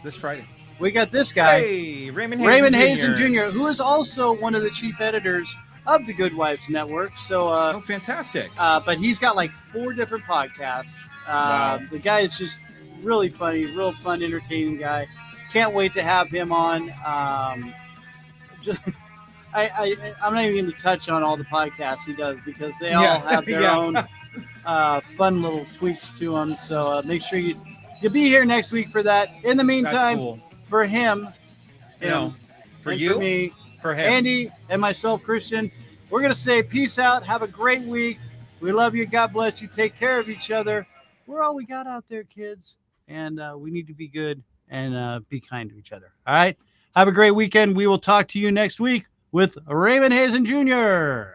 this Friday. We got this guy, Hey, Raymond Hazen Jr., who is also one of the chief editors of the Good Wives Network. So, Oh, fantastic. but he's got like 4 different podcasts. Wow. The guy is just really funny, real fun, entertaining guy. Can't wait to have him on. I'm not even going to touch on all the podcasts he does because they all have their own fun little tweaks to them. So make sure you'll be here next week for that. In the meantime, cool. for him, For and you, for me, for him, Andy, and myself, Christian, we're going to say peace out. Have a great week. We love you. God bless you. Take care of each other. We're all we got out there, kids. And we need to be good and be kind to each other. All right. Have a great weekend. We will talk to you next week with Raymond Hazen Jr.